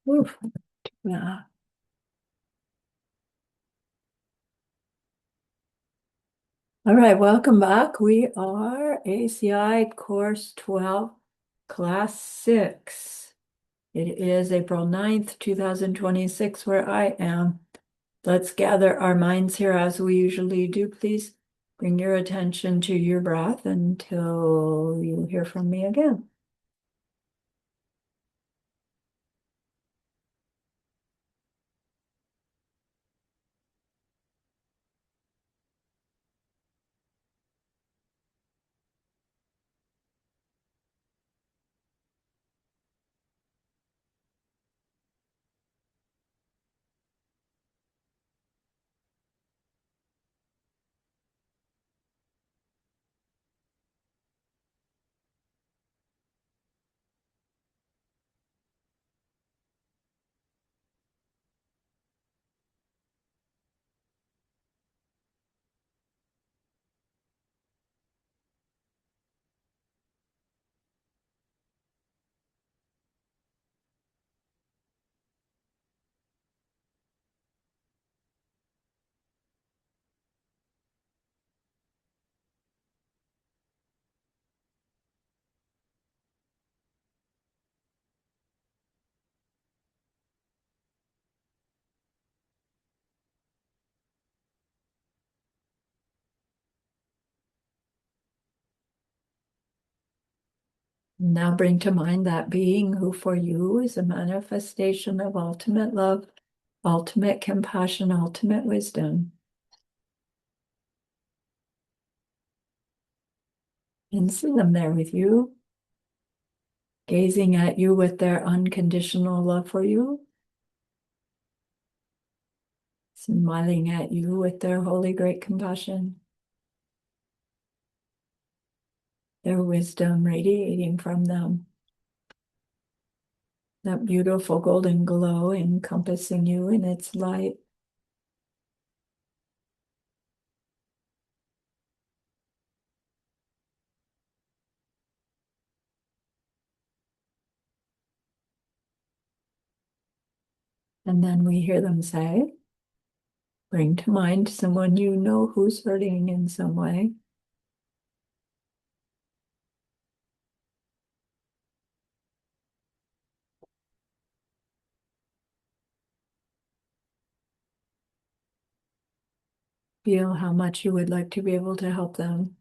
Oof. Yeah. All right, welcome back. We are ACI Course 12, Class 6. It is April 9th, 2026, where I am. Let's gather our minds here as we usually do. Please bring your attention to your breath until you hear from me again. Now bring to mind that being who for you is a manifestation of ultimate love, ultimate compassion, ultimate wisdom. And see them there with you, gazing at you with their unconditional love for you, smiling at you with their holy great compassion, their wisdom radiating from them, that beautiful golden glow encompassing you in its light. And then we hear them say, bring to mind someone you know who's hurting in some way. Feel how much you would like to be able to help them.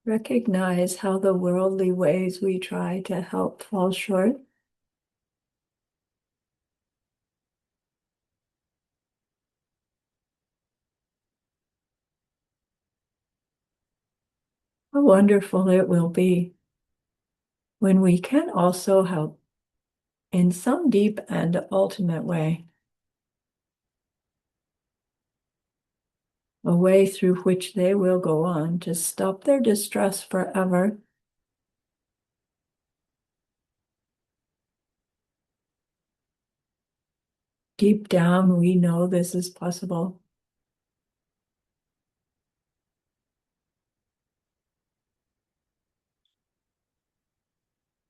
Recognize how the worldly ways we try to help fall short. How wonderful it will be when we can also help in some deep and ultimate way, a way through which they will go on to stop their distress forever. Deep down, we know this is possible.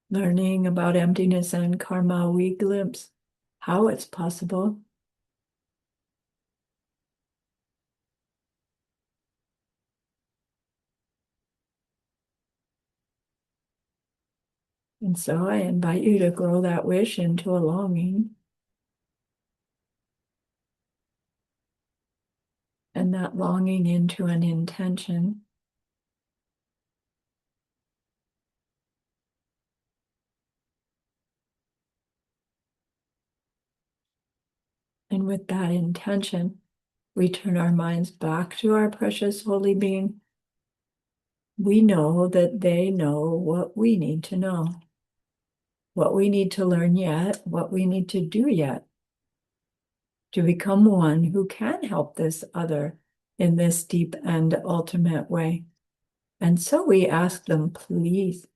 Learning about emptiness and karma, we glimpse how it's possible. And so I invite you to grow that wish into a longing, and that longing into an intention. And with that intention, we turn our minds back to our precious holy being. We know that they know what we need to know, what we need to learn yet, what we need to do yet to become one who can help this other in this deep and ultimate way. And so we ask them, please,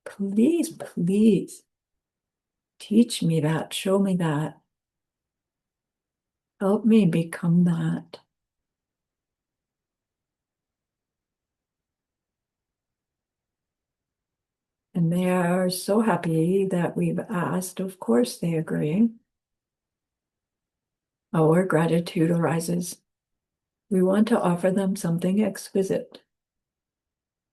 please, please teach me that, show me that. Help me become that. And they are so happy that we've asked. Of course, they agree. Our gratitude arises. We want to offer them something exquisite.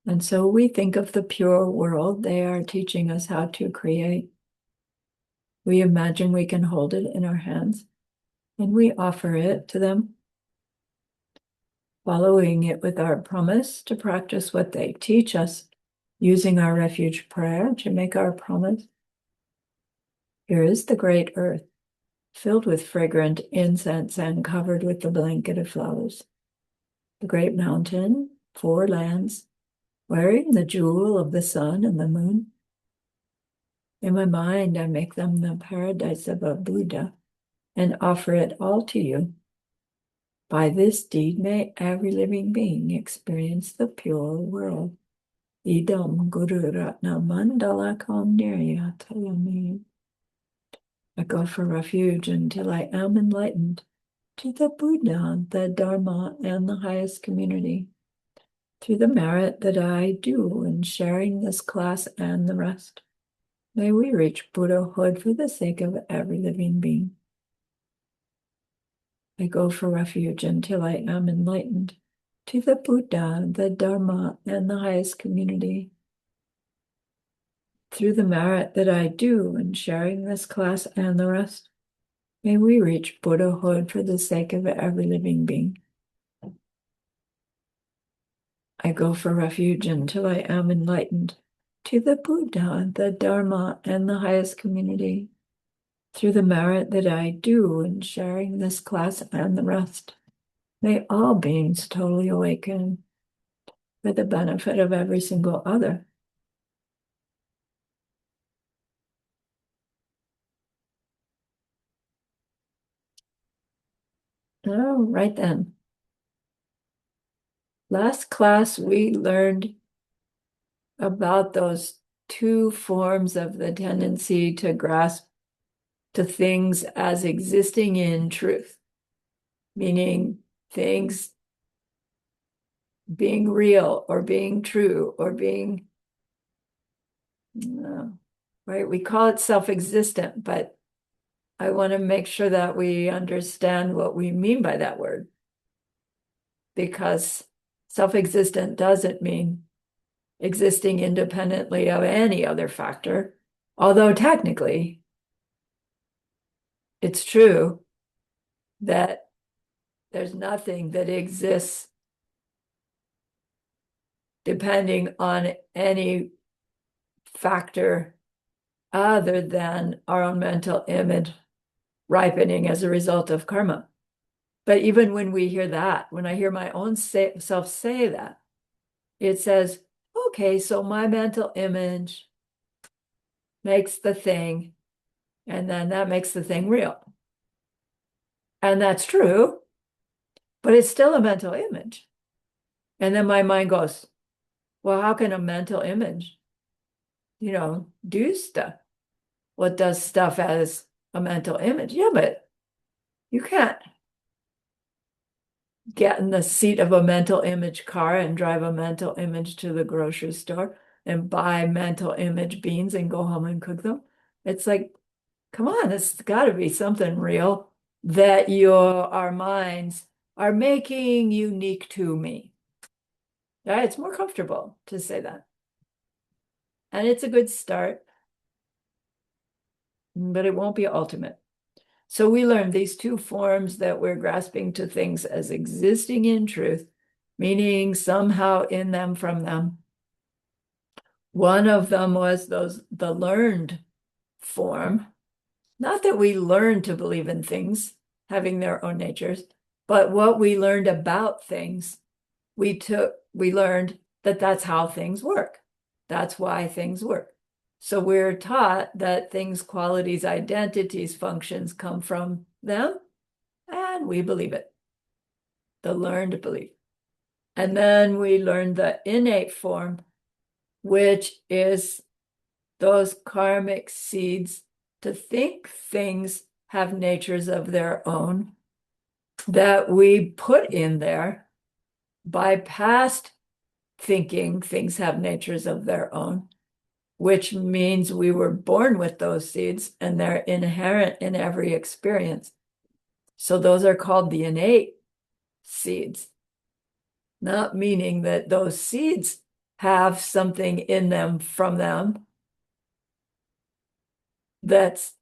And so we think of the pure world they are teaching us how to create. We imagine we can hold it in our hands and we offer it to them, following it with our promise to practice what they teach us, using our refuge prayer to make our promise. Here is the great earth, filled with fragrant incense and covered with the blanket of flowers. The great mountain, 4 lands, wearing the jewel of the sun and the moon. In my mind, I make them the paradise of a Buddha and offer it all to you. By this deed, may every living being experience the pure world. Idam Guru Ratna Mandala Kaundiryatayami. I go for refuge until I am enlightened to the Buddha, the Dharma, and the highest community. Through the merit that I do in sharing this class and the rest, may we reach Buddhahood for the sake of every living being. I go for refuge until I am enlightened to the Buddha, the Dharma, and the highest community. Through the merit that I do in sharing this class and the rest, may we reach Buddhahood for the sake of every living being. I go for refuge until I am enlightened to the Buddha, the Dharma, and the highest community. Through the merit that I do in sharing this class and the rest, may all beings totally awaken for the benefit of every single other. Oh, right then. Last class, we learned about those 2 forms of the tendency to grasp to things as existing in truth, meaning things being real or being true or being, right? We call it self-existent, but I want to make sure that we understand what we mean by that word, because self-existent doesn't mean existing independently of any other factor, although technically it's true that there's nothing that exists depending on any factor other than our own mental image ripening as a result of karma. But even when we hear that, when I hear my own self say that, it says, okay, so my mental image makes the thing, and then that makes the thing real. And that's true, but it's still a mental image. And then my mind goes, well, how can a mental image, do stuff? What does stuff as a mental image? Yeah, but you can't get in the seat of a mental image car and drive a mental image to the grocery store and buy mental image beans and go home and cook them. It's like, come on, it's got to be something real that our minds are making unique to me. Yeah, it's more comfortable to say that. And it's a good start, but it won't be ultimate. So we learned these 2 forms that we're grasping to things as existing in truth, meaning somehow in them from them. One of them was the learned form. Not that we learned to believe in things having their own natures, but what we learned about things, we learned that that's how things work. That's why things work. So we're taught that things, qualities, identities, functions come from them, and we believe it, the learned belief. And then we learn the innate form, which is those karmic seeds to think things have natures of their own, that we put in there by past thinking things have natures of their own, which means we were born with those seeds and they're inherent in every experience. So those are called the innate seeds, not meaning that those seeds have something in them from them that's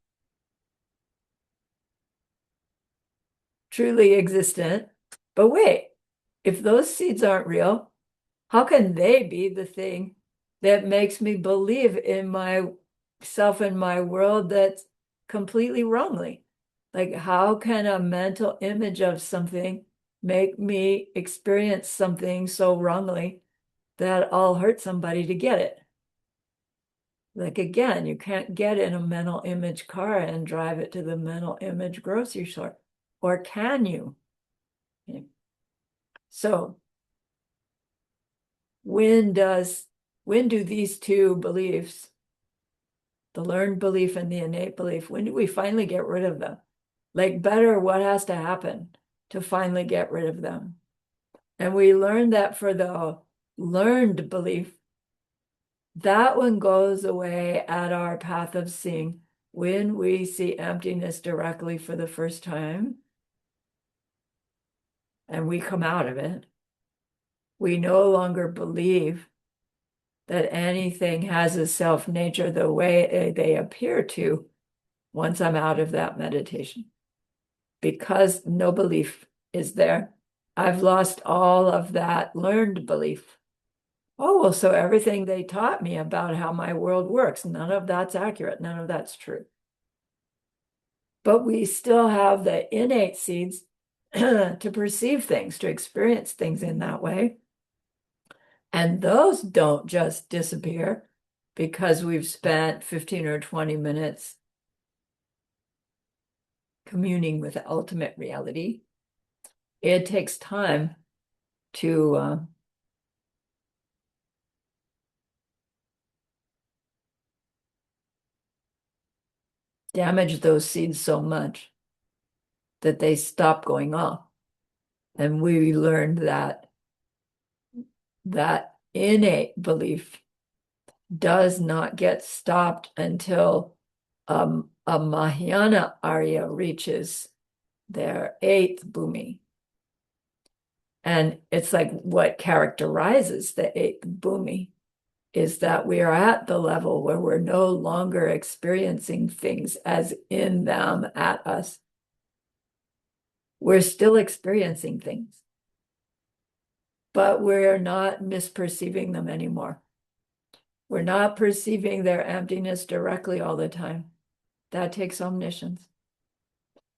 truly existent. But wait, if those seeds aren't real, how can they be the thing that makes me believe in myself and my world that's completely wrongly? Like, how can a mental image of something make me experience something so wrongly that I'll hurt somebody to get it? Like, again, you can't get in a mental image car and drive it to the mental image grocery store. Or can you? So when do these two beliefs, the learned belief and the innate belief, when do we finally get rid of them? Like, better, what has to happen to finally get rid of them? And we learned that for the learned belief, that one goes away at our path of seeing when we see emptiness directly for the first time and we come out of it. We no longer believe that anything has a self nature the way they appear to once I'm out of that meditation. Because no belief is there, I've lost all of that learned belief. Oh, well, so everything they taught me about how my world works, none of that's accurate. None of that's true. But we still have the innate seeds to perceive things, to experience things in that way. And those don't just disappear because we've spent 15 or 20 minutes communing with the ultimate reality. It takes time to damage those seeds so much that they stop going off. And we learned that innate belief does not get stopped until a Mahayana Arya reaches their eighth bhumi. And it's like what characterizes the eighth bhumi is that we are at the level where we're no longer experiencing things as in them at us. We're still experiencing things, but we're not misperceiving them anymore. We're not perceiving their emptiness directly all the time. That takes omniscience.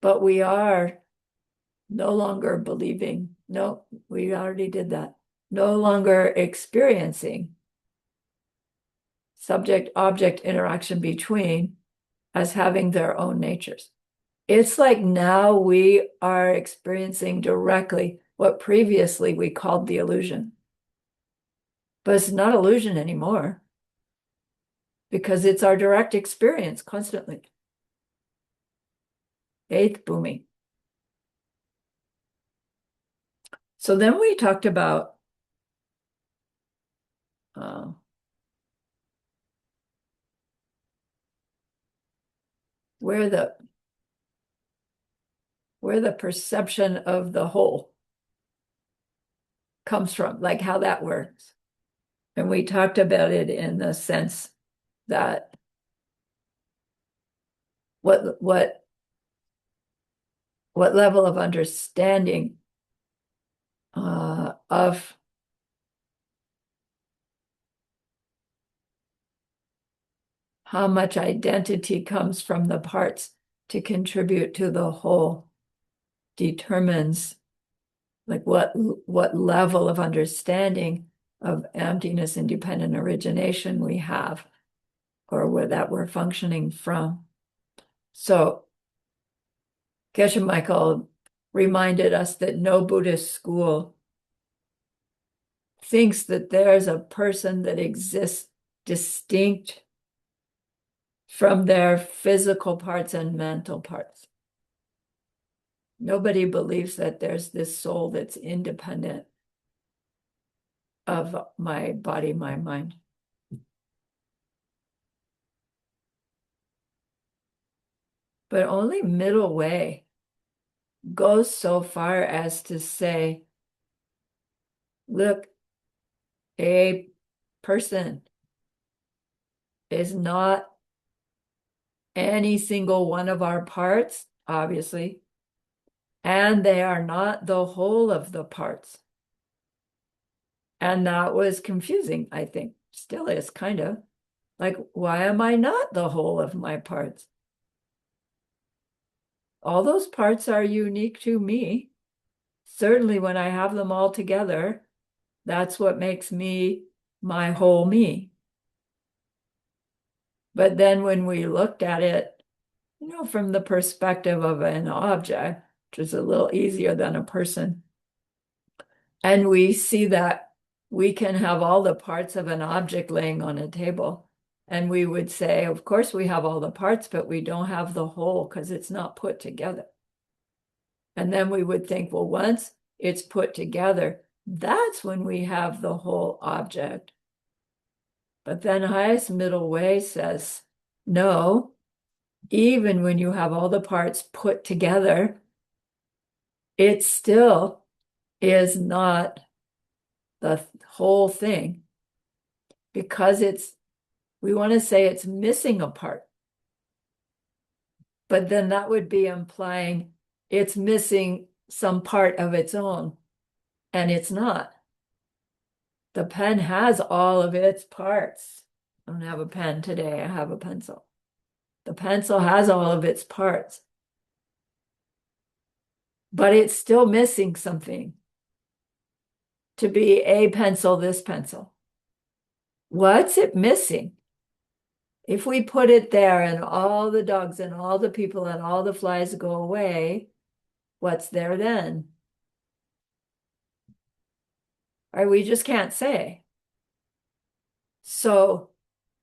But we are no longer believing. No, we already did that. No longer experiencing subject-object interaction between as having their own natures. It's like now we are experiencing directly what previously we called the illusion. But it's not illusion anymore because it's our direct experience constantly. Eighth bhumi. So then we talked about where the perception of the whole comes from, like how that works. And we talked about it in the sense that what level of understanding of how much identity comes from the parts to contribute to the whole determines like what level of understanding of emptiness independent origination we have or where that we're functioning from. So Geshe Michael reminded us that no Buddhist school thinks that there's a person that exists distinct from their physical parts and mental parts. Nobody believes that there's this soul that's independent of my body, my mind. But only middle way goes so far as to say, look, a person is not any single one of our parts, obviously, and they are not the whole of the parts. And that was confusing, I think. Still is kind of like, why am I not the whole of my parts? All those parts are unique to me. Certainly, when I have them all together, that's what makes me my whole me. But then when we looked at it, from the perspective of an object, which is a little easier than a person, and we see that we can have all the parts of an object laying on a table. And we would say, of course, we have all the parts, but we don't have the whole because it's not put together. And then we would think, well, once it's put together, that's when we have the whole object. But then highest middle way says, no, even when you have all the parts put together, it still is not the whole thing, because we want to say it's missing a part. But then that would be implying it's missing some part of its own, and it's not. The pen has all of its parts. I don't have a pen today, I have a pencil. The pencil has all of its parts, but it's still missing something to be a pencil, this pencil. What's it missing? If we put it there and all the dogs and all the people and all the flies go away, what's there then? Or we just can't say. So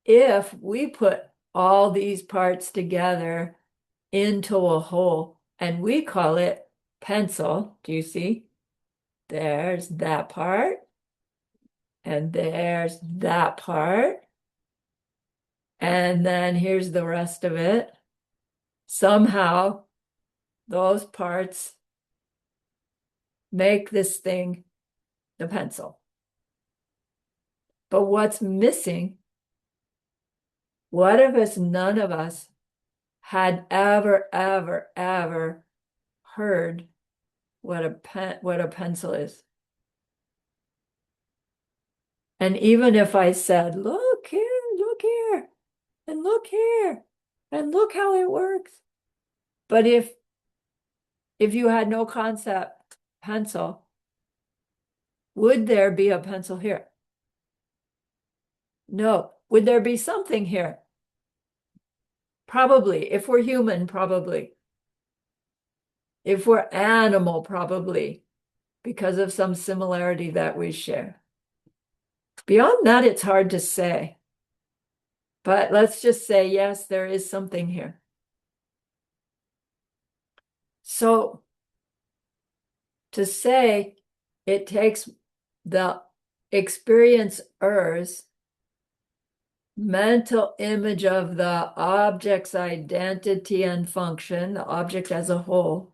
if we put all these parts together into a whole and we call it pencil, do you see? There's that part, and there's that part, and then here's the rest of it. Somehow those parts make this thing the pencil. But what's missing? What if none of us had ever heard what a pencil is? And even if I said, look here, and look here, and look how it works. But if you had no concept pencil, would there be a pencil here? No. Would there be something here? Probably. If we're human, probably. If we're animal, probably, because of some similarity that we share. Beyond that, it's hard to say. But let's just say, yes, there is something here. So to say it takes the experiencer's mental image of the object's identity and function, the object as a whole,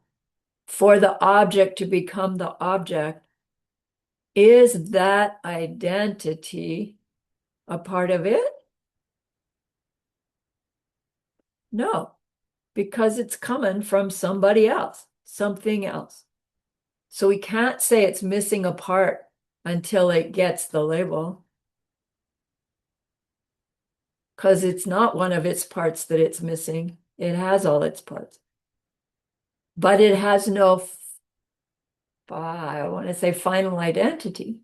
for the object to become the object, is that identity a part of it? No, because it's coming from somebody else, something else. So we can't say it's missing a part until it gets the label, because it's not one of its parts that it's missing. It has all its parts. But it has no, I want to say, final identity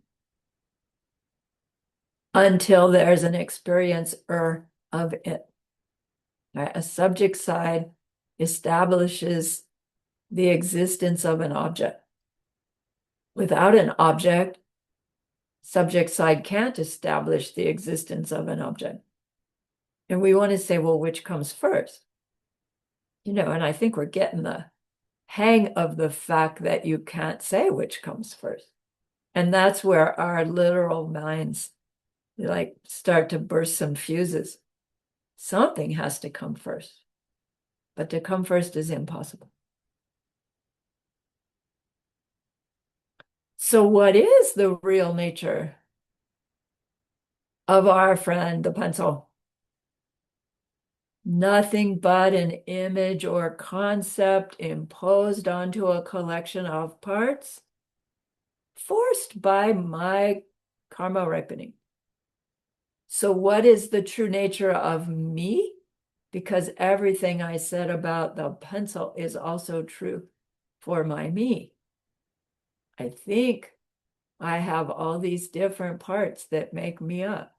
until there's an experiencer of it. Right? A subject side establishes the existence of an object. Without an object, subject side can't establish the existence of an object. And we want to say, well, which comes first? And I think we're getting the hang of the fact that you can't say which comes first. And that's where our literal minds like start to burst some fuses. Something has to come first, but to come first is impossible. So what is the real nature of our friend, the pencil? Nothing but an image or concept imposed onto a collection of parts, forced by my karma ripening. So what is the true nature of me? Because everything I said about the pencil is also true for my me. I think I have all these different parts that make me up.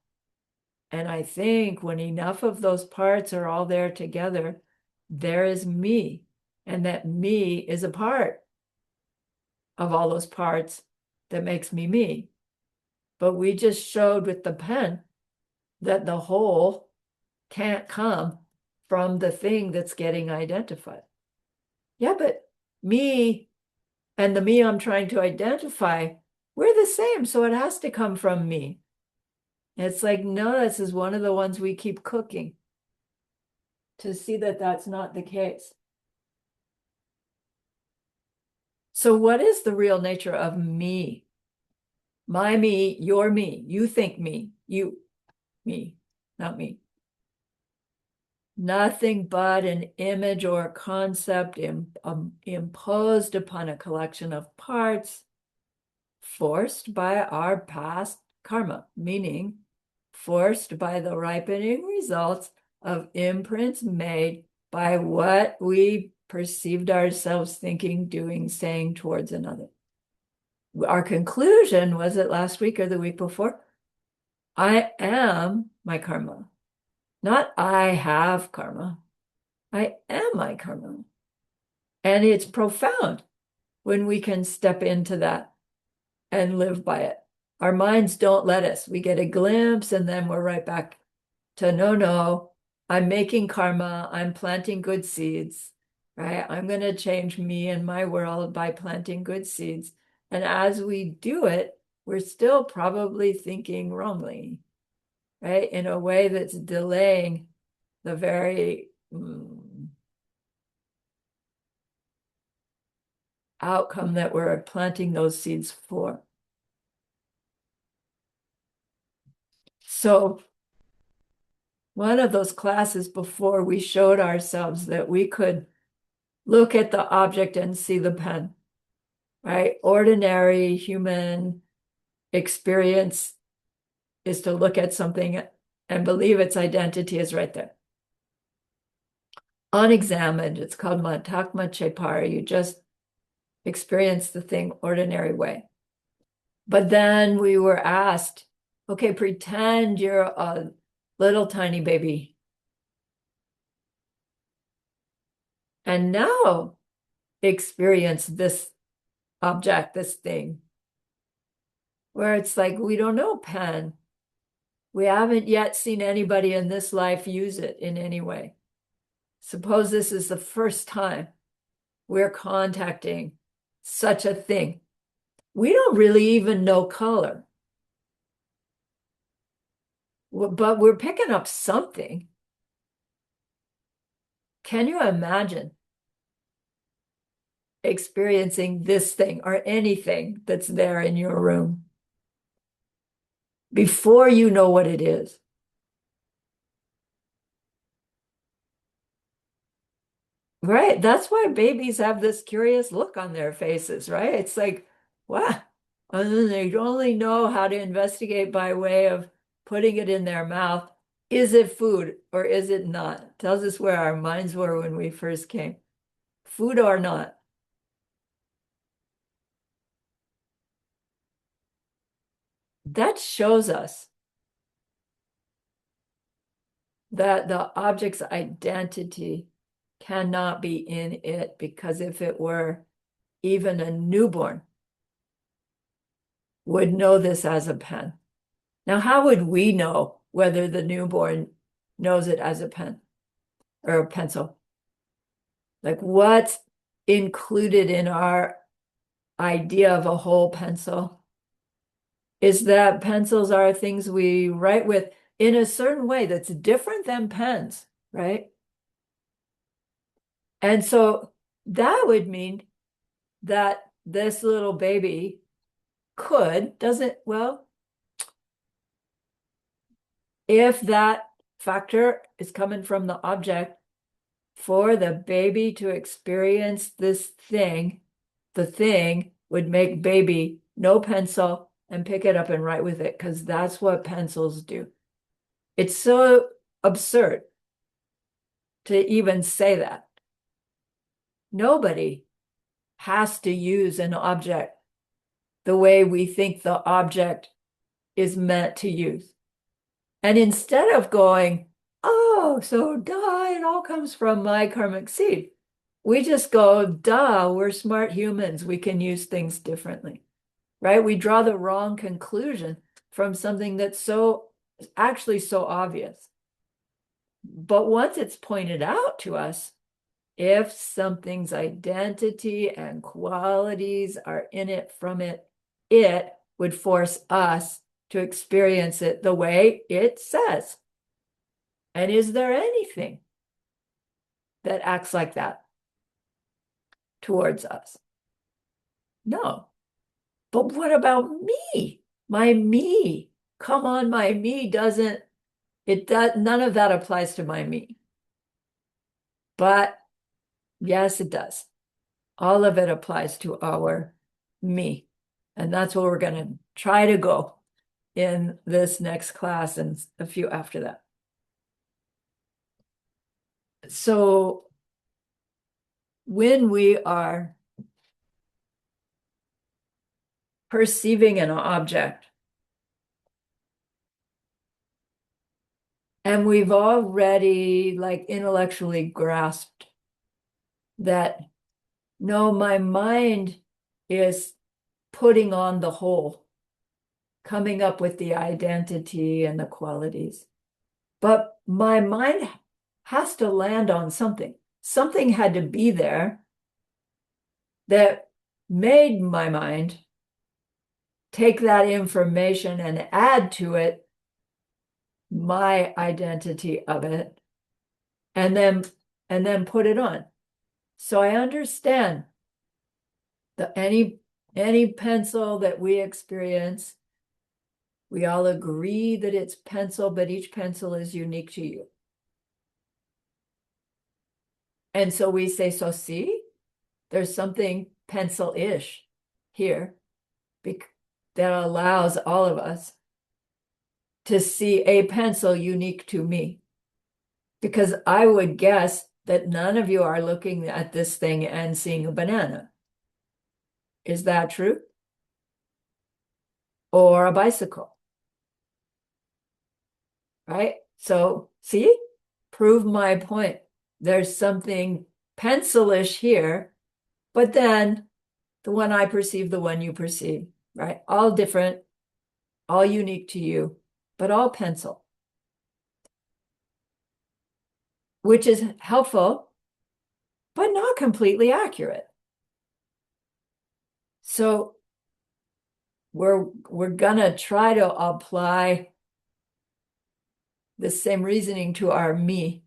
And I think when enough of those parts are all there together, there is me. And that me is a part of all those parts that makes me me. But we just showed with the pen that the whole can't come from the thing that's getting identified. Yeah, but me and the me I'm trying to identify, we're the same. So it has to come from me. It's like, no, this is one of the ones we keep cooking to see that that's not the case. So what is the real nature of me? My me, your me, you think me, you, me, not me. Nothing but an image or concept imposed upon a collection of parts forced by our past karma, meaning forced by the ripening results of imprints made by what we perceived ourselves thinking, doing, saying towards another. Our conclusion, was it last week or the week before? I am my karma. Not I have karma. I am my karma. And it's profound when we can step into that and live by it. Our minds don't let us. We get a glimpse and then we're right back to no, I'm making karma. I'm planting good seeds, right? I'm going to change me and my world by planting good seeds. And as we do it, we're still probably thinking wrongly, right? In a way that's delaying the very outcome that we're planting those seeds for. So one of those classes before, we showed ourselves that we could look at the object and see the pen, right? Ordinary human experience is to look at something and believe its identity is right there. Unexamined, it's called matakma chepara. You just experience the thing ordinary way. But then we were asked, okay, pretend you're a little tiny baby. And now experience this object, this thing, where it's like, we don't know pen. We haven't yet seen anybody in this life use it in any way. Suppose this is the first time we're contacting such a thing. We don't really even know color, but we're picking up something. Can you imagine experiencing this thing or anything that's there in your room before you know what it is? Right. That's why babies have this curious look on their faces, right? It's like, wow. And then they only know how to investigate by way of putting it in their mouth. Is it food or is it not? Tells us where our minds were when we first came. Food or not. That shows us that the object's identity cannot be in it, because if it were, even a newborn would know this as a pen. Now, how would we know whether the newborn knows it as a pen or a pencil? Like, what included in our idea of a whole pencil is that pencils are things we write with in a certain way that's different than pens, right? And so that would mean that this little baby doesn't, well, if that factor is coming from the object, for the baby to experience this thing, the thing would make baby no pencil and pick it up and write with it, because that's what pencils do. It's so absurd to even say that. Nobody has to use an object the way we think the object is meant to use. And instead of going, oh, so duh, it all comes from my karmic seed, we just go, duh, we're smart humans. We can use things differently, right? We draw the wrong conclusion from something that's actually so obvious. But once it's pointed out to us, if something's identity and qualities are in it from it, it would force us to experience it the way it says. And is there anything that acts like that towards us? No. But what about me? My me. Come on, my me doesn't, none of that applies to my me. But yes, it does. All of it applies to our me. And that's where we're going to try to go in this next class and a few after that. So when we are perceiving an object, and we've already like intellectually grasped that, no, my mind is putting on the whole, coming up with the identity and the qualities. But my mind has to land on something. Something had to be there that made my mind take that information and add to it my identity of it, and then put it on. So I understand that any pencil that we experience, we all agree that it's pencil, but each pencil is unique to you. And so we say, so see, there's something pencil-ish here that allows all of us to see a pencil unique to me. Because I would guess that none of you are looking at this thing and seeing a banana. Is that true? Or a bicycle, right? So see, prove my point. There's something pencilish here, but then the one I perceive, the one you perceive, right? All different, all unique to you, but all pencil, which is helpful, but not completely accurate. So we're gonna try to apply the same reasoning to our me,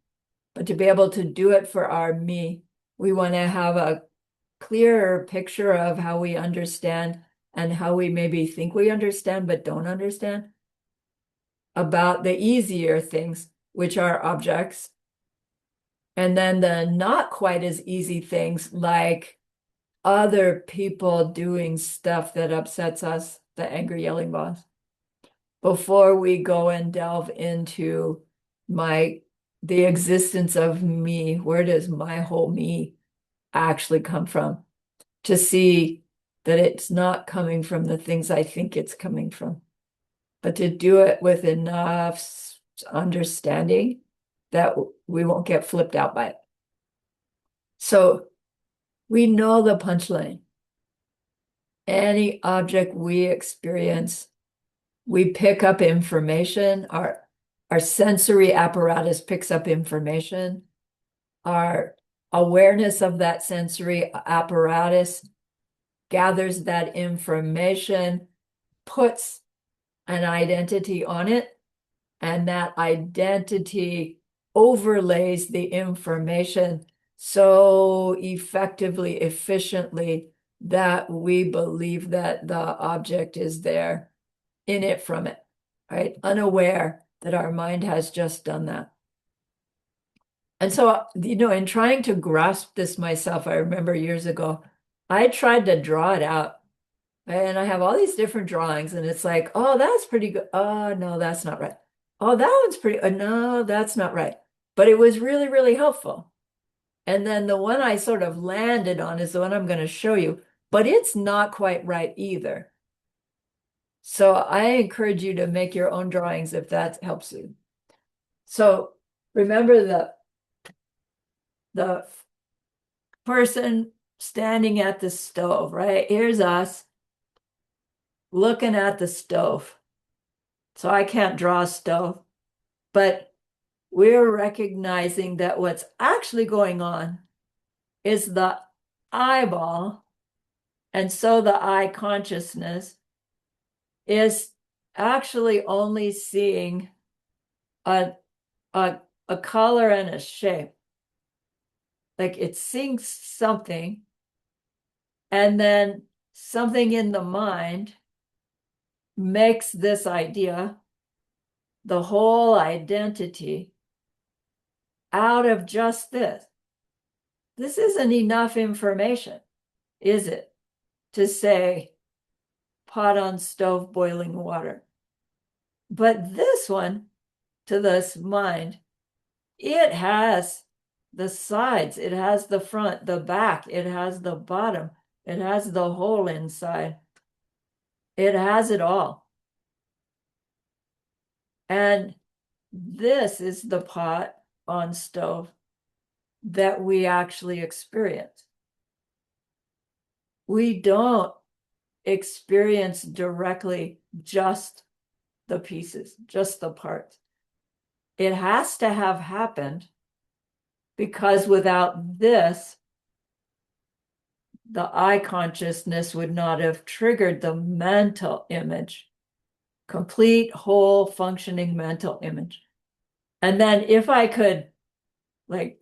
but to be able to do it for our me, we want to have a clearer picture of how we understand and how we maybe think we understand but don't understand about the easier things, which are objects, and then the not quite as easy things like other people doing stuff that upsets us, the angry yelling boss, before we go and delve into the existence of me. Where does my whole me actually come from? To see that it's not coming from the things I think it's coming from, but to do it with enough understanding that we won't get flipped out by it. So we know the punchline. Any object we experience, we pick up information. Our sensory apparatus picks up information. Our awareness of that sensory apparatus gathers that information, puts an identity on it, and that identity overlays the information so effectively, efficiently, that we believe that the object is there in it from it, right? Unaware that our mind has just done that. And so, in trying to grasp this myself, I remember years ago, I tried to draw it out. And I have all these different drawings, and it's like, oh, that's pretty good. Oh, no, that's not right. Oh, that one's pretty, no, that's not right. But it was really, really helpful. And then the one I sort of landed on is the one I'm going to show you, but it's not quite right either. So I encourage you to make your own drawings if that helps you. So remember the person standing at the stove, right? Here's us looking at the stove. So I can't draw a stove, but we're recognizing that what's actually going on is the eyeball. And so the eye consciousness is actually only seeing a, a color and a shape. Like it sees something, and then something in the mind makes this idea, the whole identity, out of just this. This isn't enough information, is it? To say pot on stove boiling water. But this one, to this mind, it has the sides, it has the front, the back, it has the bottom, it has the whole inside. It has it all. And this is the pot on stove that we actually experience. We don't experience directly just the pieces, just the parts. It has to have happened because without this, the eye consciousness would not have triggered the mental image, complete, whole, functioning mental image. And then if I could like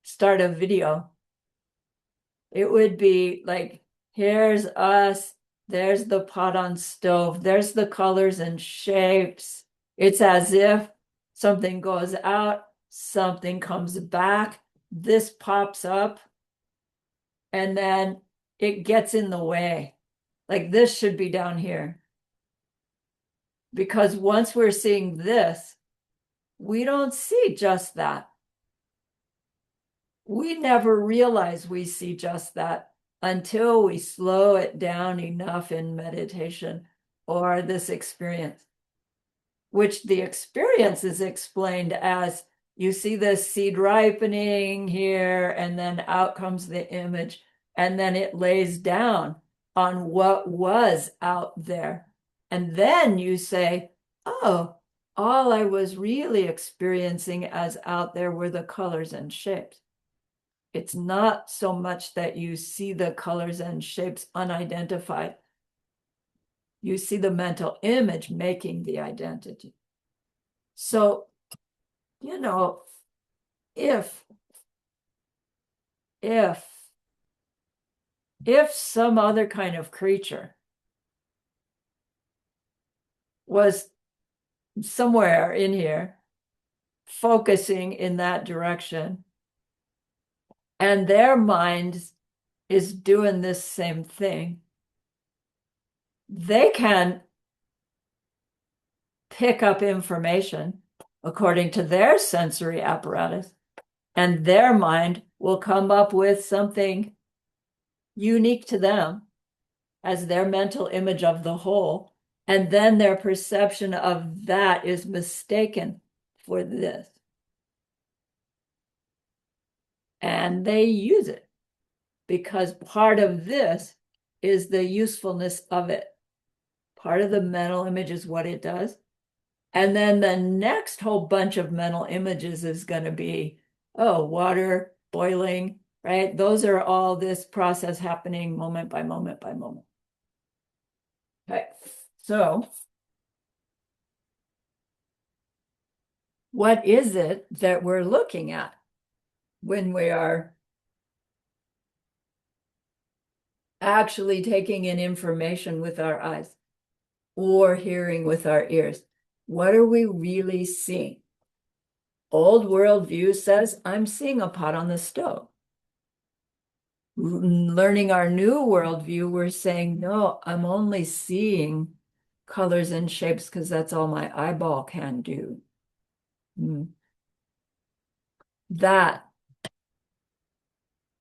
start a video, it would be like, here's us, there's the pot on stove, there's the colors and shapes. It's as if something goes out, something comes back, this pops up, and then it gets in the way. Like this should be down here. Because once we're seeing this, we don't see just that. We never realize we see just that until we slow it down enough in meditation or this experience, which the experience is explained as you see this seed ripening here, and then out comes the image, and then it lays down on what was out there. And then you say, oh, all I was really experiencing as out there were the colors and shapes. It's not so much that you see the colors and shapes unidentified. You see the mental image making the identity. So, if some other kind of creature was somewhere in here focusing in that direction, and their mind is doing this same thing, they can pick up information according to their sensory apparatus, and their mind will come up with something unique to them as their mental image of the whole. And then their perception of that is mistaken for this. And they use it because part of this is the usefulness of it. Part of the mental image is what it does. And then the next whole bunch of mental images is going to be, oh, water boiling, right? Those are all this process happening moment by moment by moment. Okay, so what is it that we're looking at when we are actually taking in information with our eyes or hearing with our ears? What are we really seeing? Old worldview says, I'm seeing a pot on the stove. Learning our new worldview, we're saying, no, I'm only seeing colors and shapes because that's all my eyeball can do. That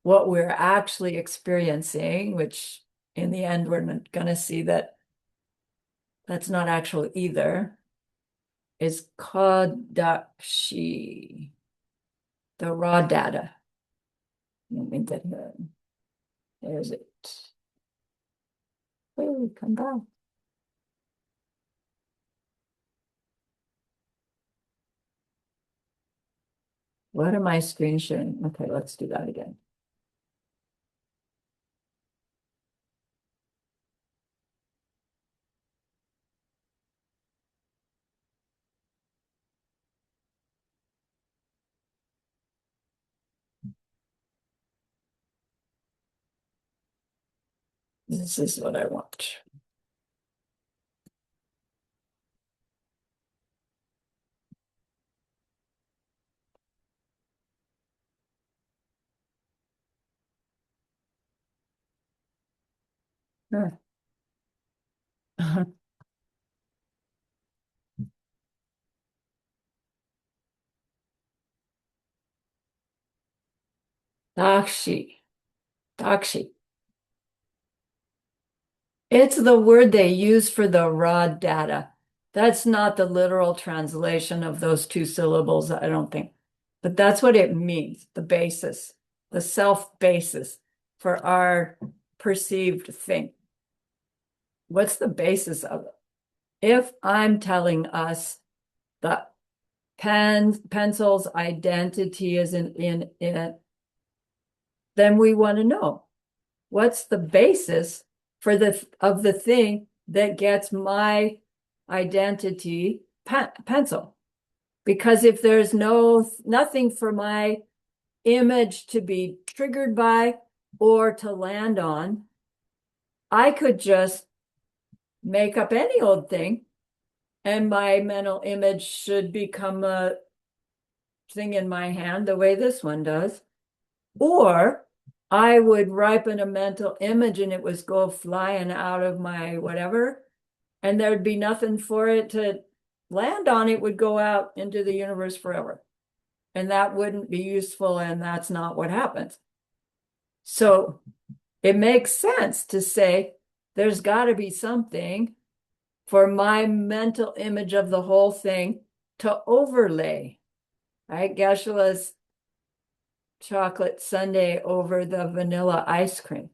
what we're actually experiencing, which in the end, we're going to see that that's not actual either, is Kodashi, the raw data. Let me get here. There's it. Hey, come back. What am I screen sharing? Okay, let's do that again. This is what I want. Huh. Dakshi. Dakshi. It's the word they use for the raw data. That's not the literal translation of those two syllables, I don't think. But that's what it means, the basis, the self basis for our perceived thing. What's the basis of it? If I'm telling us that pencil's identity isn't in it, then we want to know what's the basis for the thing that gets my identity pencil. Because if there's nothing for my image to be triggered by or to land on, I could just make up any old thing and my mental image should become a thing in my hand the way this one does. Or I would ripen a mental image and it was go flying out of my whatever, and there'd be nothing for it to land on. It would go out into the universe forever. And that wouldn't be useful, and that's not what happens. So it makes sense to say there's got to be something for my mental image of the whole thing to overlay, right? Geshe-la's chocolate sundae over the vanilla ice cream,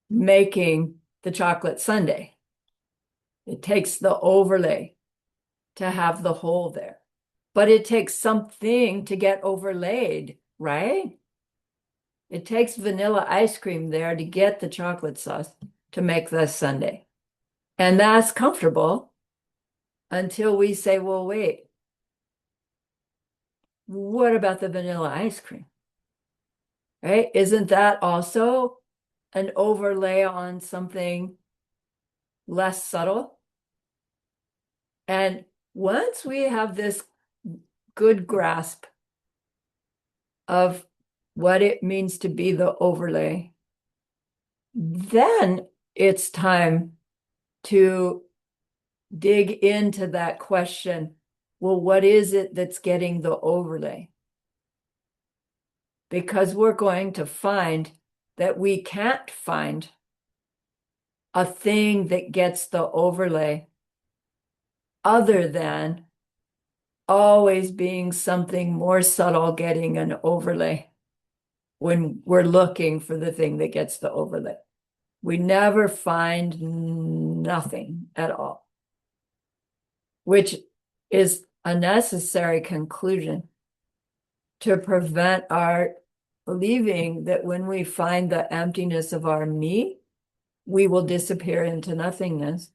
making the chocolate sundae. It takes the overlay to have the whole there, but it takes something to get overlaid, right? It takes vanilla ice cream there to get the chocolate sauce to make the sundae. And that's comfortable until we say, well, wait, what about the vanilla ice cream? Right? Isn't that also an overlay on something less subtle? And once we have this good grasp of what it means to be the overlay, then it's time to dig into that question. Well, what is it that's getting the overlay? Because we're going to find that we can't find a thing that gets the overlay other than always being something more subtle getting an overlay when we're looking for the thing that gets the overlay. We never find nothing at all, which is a necessary conclusion to prevent our believing that when we find the emptiness of our me, we will disappear into nothingness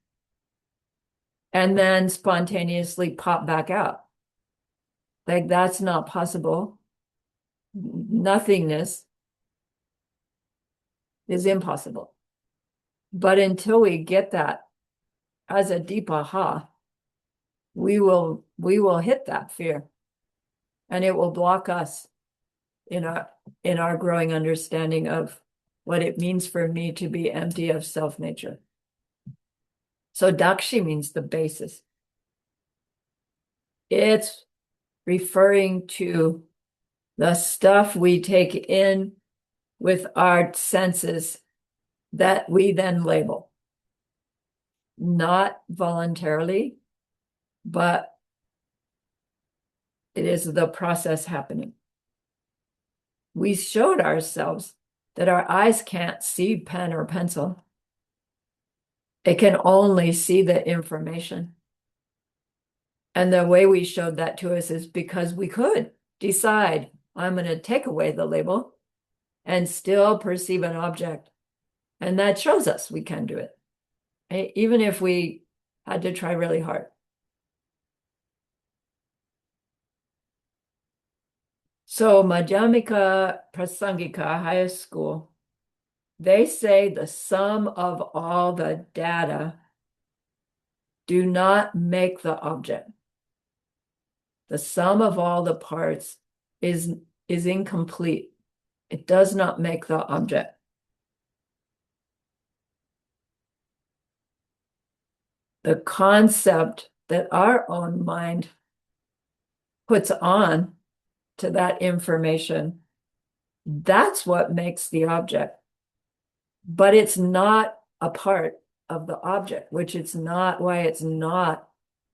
and then spontaneously pop back out. Like that's not possible. Nothingness is impossible. But until we get that as a deep aha, we will hit that fear, and it will block us in our growing understanding of what it means for me to be empty of self-nature. So Dakshi means the basis. It's referring to the stuff we take in with our senses that we then label, not voluntarily, but it is the process happening. We showed ourselves that our eyes can't see pen or pencil. It can only see the information. And the way we showed that to us is because we could decide, I'm going to take away the label and still perceive an object. And that shows us we can do it, even if we had to try really hard. So Madhyamika Prasangika, highest school, they say the sum of all the data do not make the object. The sum of all the parts is incomplete. It does not make the object. The concept that our own mind puts on to that information, that's what makes the object. But it's not a part of the object, which it's not why it's not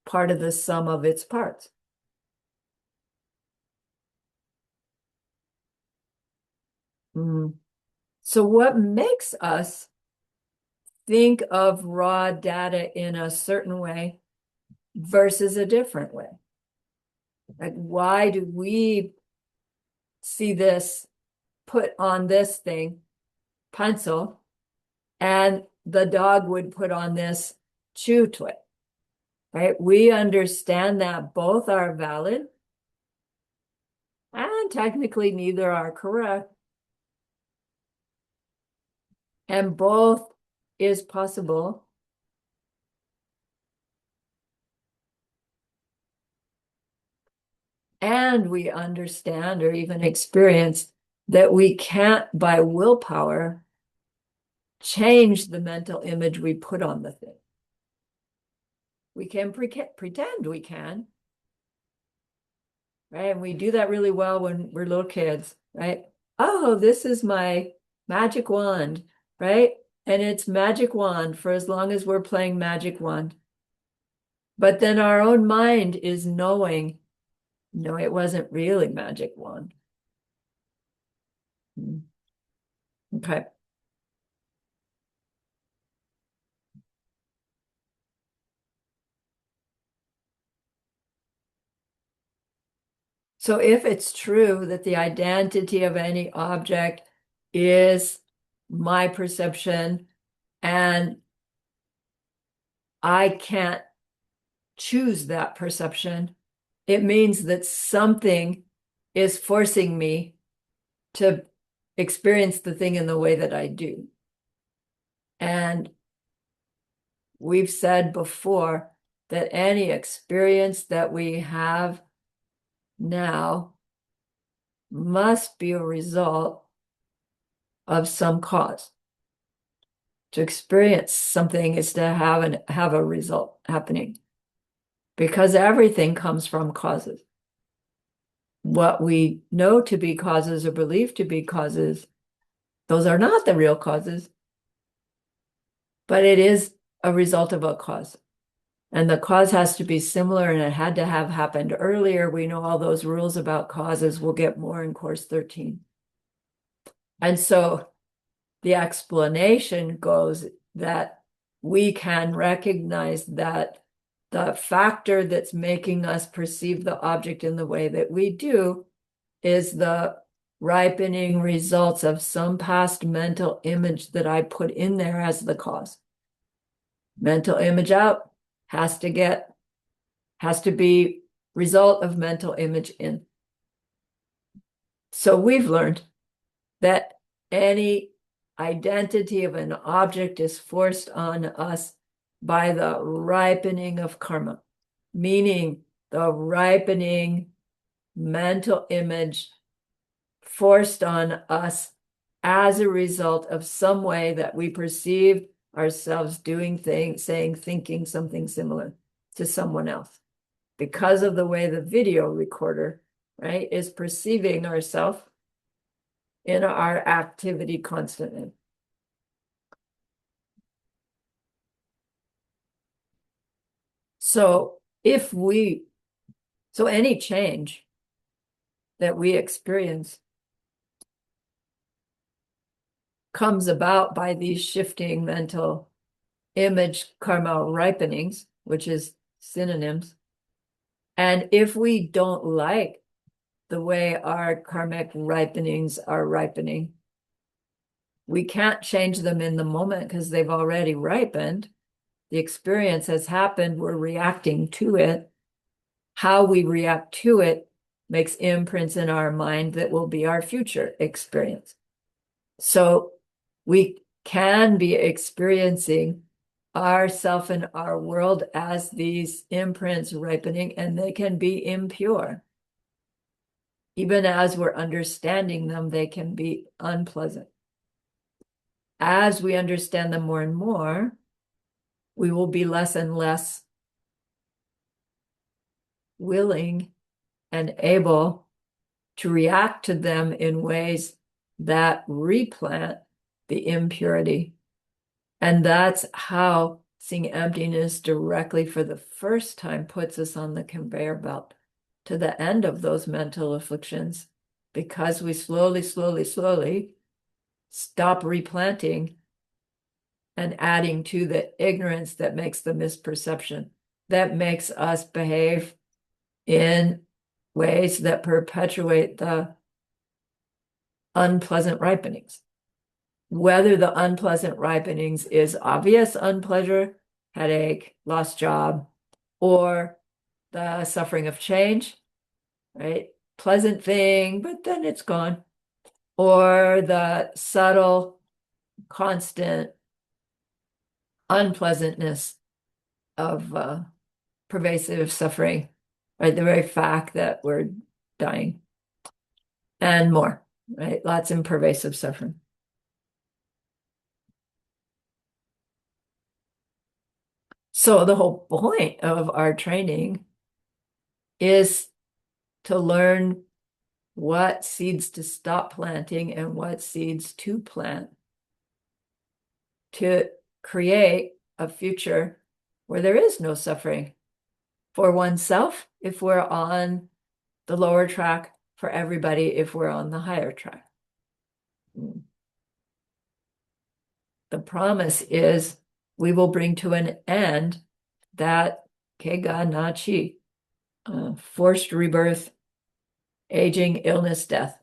part of the sum of its parts. So what makes us think of raw data in a certain way versus a different way? Like, why do we see this put on this thing, pencil, and the dog would put on this chew toy, right? We understand that both are valid, and technically neither are correct. And both is possible. And we understand or even experience that we can't, by willpower, change the mental image we put on the thing. We can pretend we can, right? And we do that really well when we're little kids, right? Oh, this is my magic wand, right? And it's magic wand for as long as we're playing magic wand. But then our own mind is knowing, no, it wasn't really magic wand. Okay. So if it's true that the identity of any object is my perception and I can't choose that perception, it means that something is forcing me to experience the thing in the way that I do. And we've said before that any experience that we have now must be a result of some cause. To experience something is to have a result happening, because everything comes from causes. What we know to be causes or believe to be causes, those are not the real causes, but it is a result of a cause. And the cause has to be similar, and it had to have happened earlier. We know all those rules about causes. We'll get more in course 13. And so the explanation goes that we can recognize that the factor that's making us perceive the object in the way that we do is the ripening results of some past mental image that I put in there as the cause. Mental image out has to be result of mental image in. So we've learned that any identity of an object is forced on us by the ripening of karma, meaning the ripening mental image forced on us as a result of some way that we perceive ourselves doing things, saying, thinking something similar to someone else. Because of the way the video recorder, right, is perceiving ourselves in our activity constantly. So any change that we experience comes about by these shifting mental image karma ripenings, which is synonyms. And if we don't like the way our karmic ripenings are ripening, we can't change them in the moment because they've already ripened. The experience has happened, we're reacting to it. How we react to it makes imprints in our mind that will be our future experience. So we can be experiencing ourself and our world as these imprints ripening, and they can be impure. Even as we're understanding them, they can be unpleasant. As we understand them more and more, we will be less and less willing and able to react to them in ways that replant the impurity. And that's how seeing emptiness directly for the first time puts us on the conveyor belt to the end of those mental afflictions, because we slowly stop replanting and adding to the ignorance that makes the misperception, that makes us behave in ways that perpetuate the unpleasant ripenings. Whether the unpleasant ripenings is obvious unpleasure, headache, lost job, or the suffering of change, right? Pleasant thing, but then it's gone. Or the subtle, constant unpleasantness of pervasive suffering, right? The very fact that we're dying and more, right? Lots of pervasive suffering. So the whole point of our training is to learn what seeds to stop planting and what seeds to plant, to create a future where there is no suffering for oneself if we're on the lower track, for everybody if we're on the higher track. The promise is we will bring to an end that Kega Nachi, forced rebirth, aging, illness, death.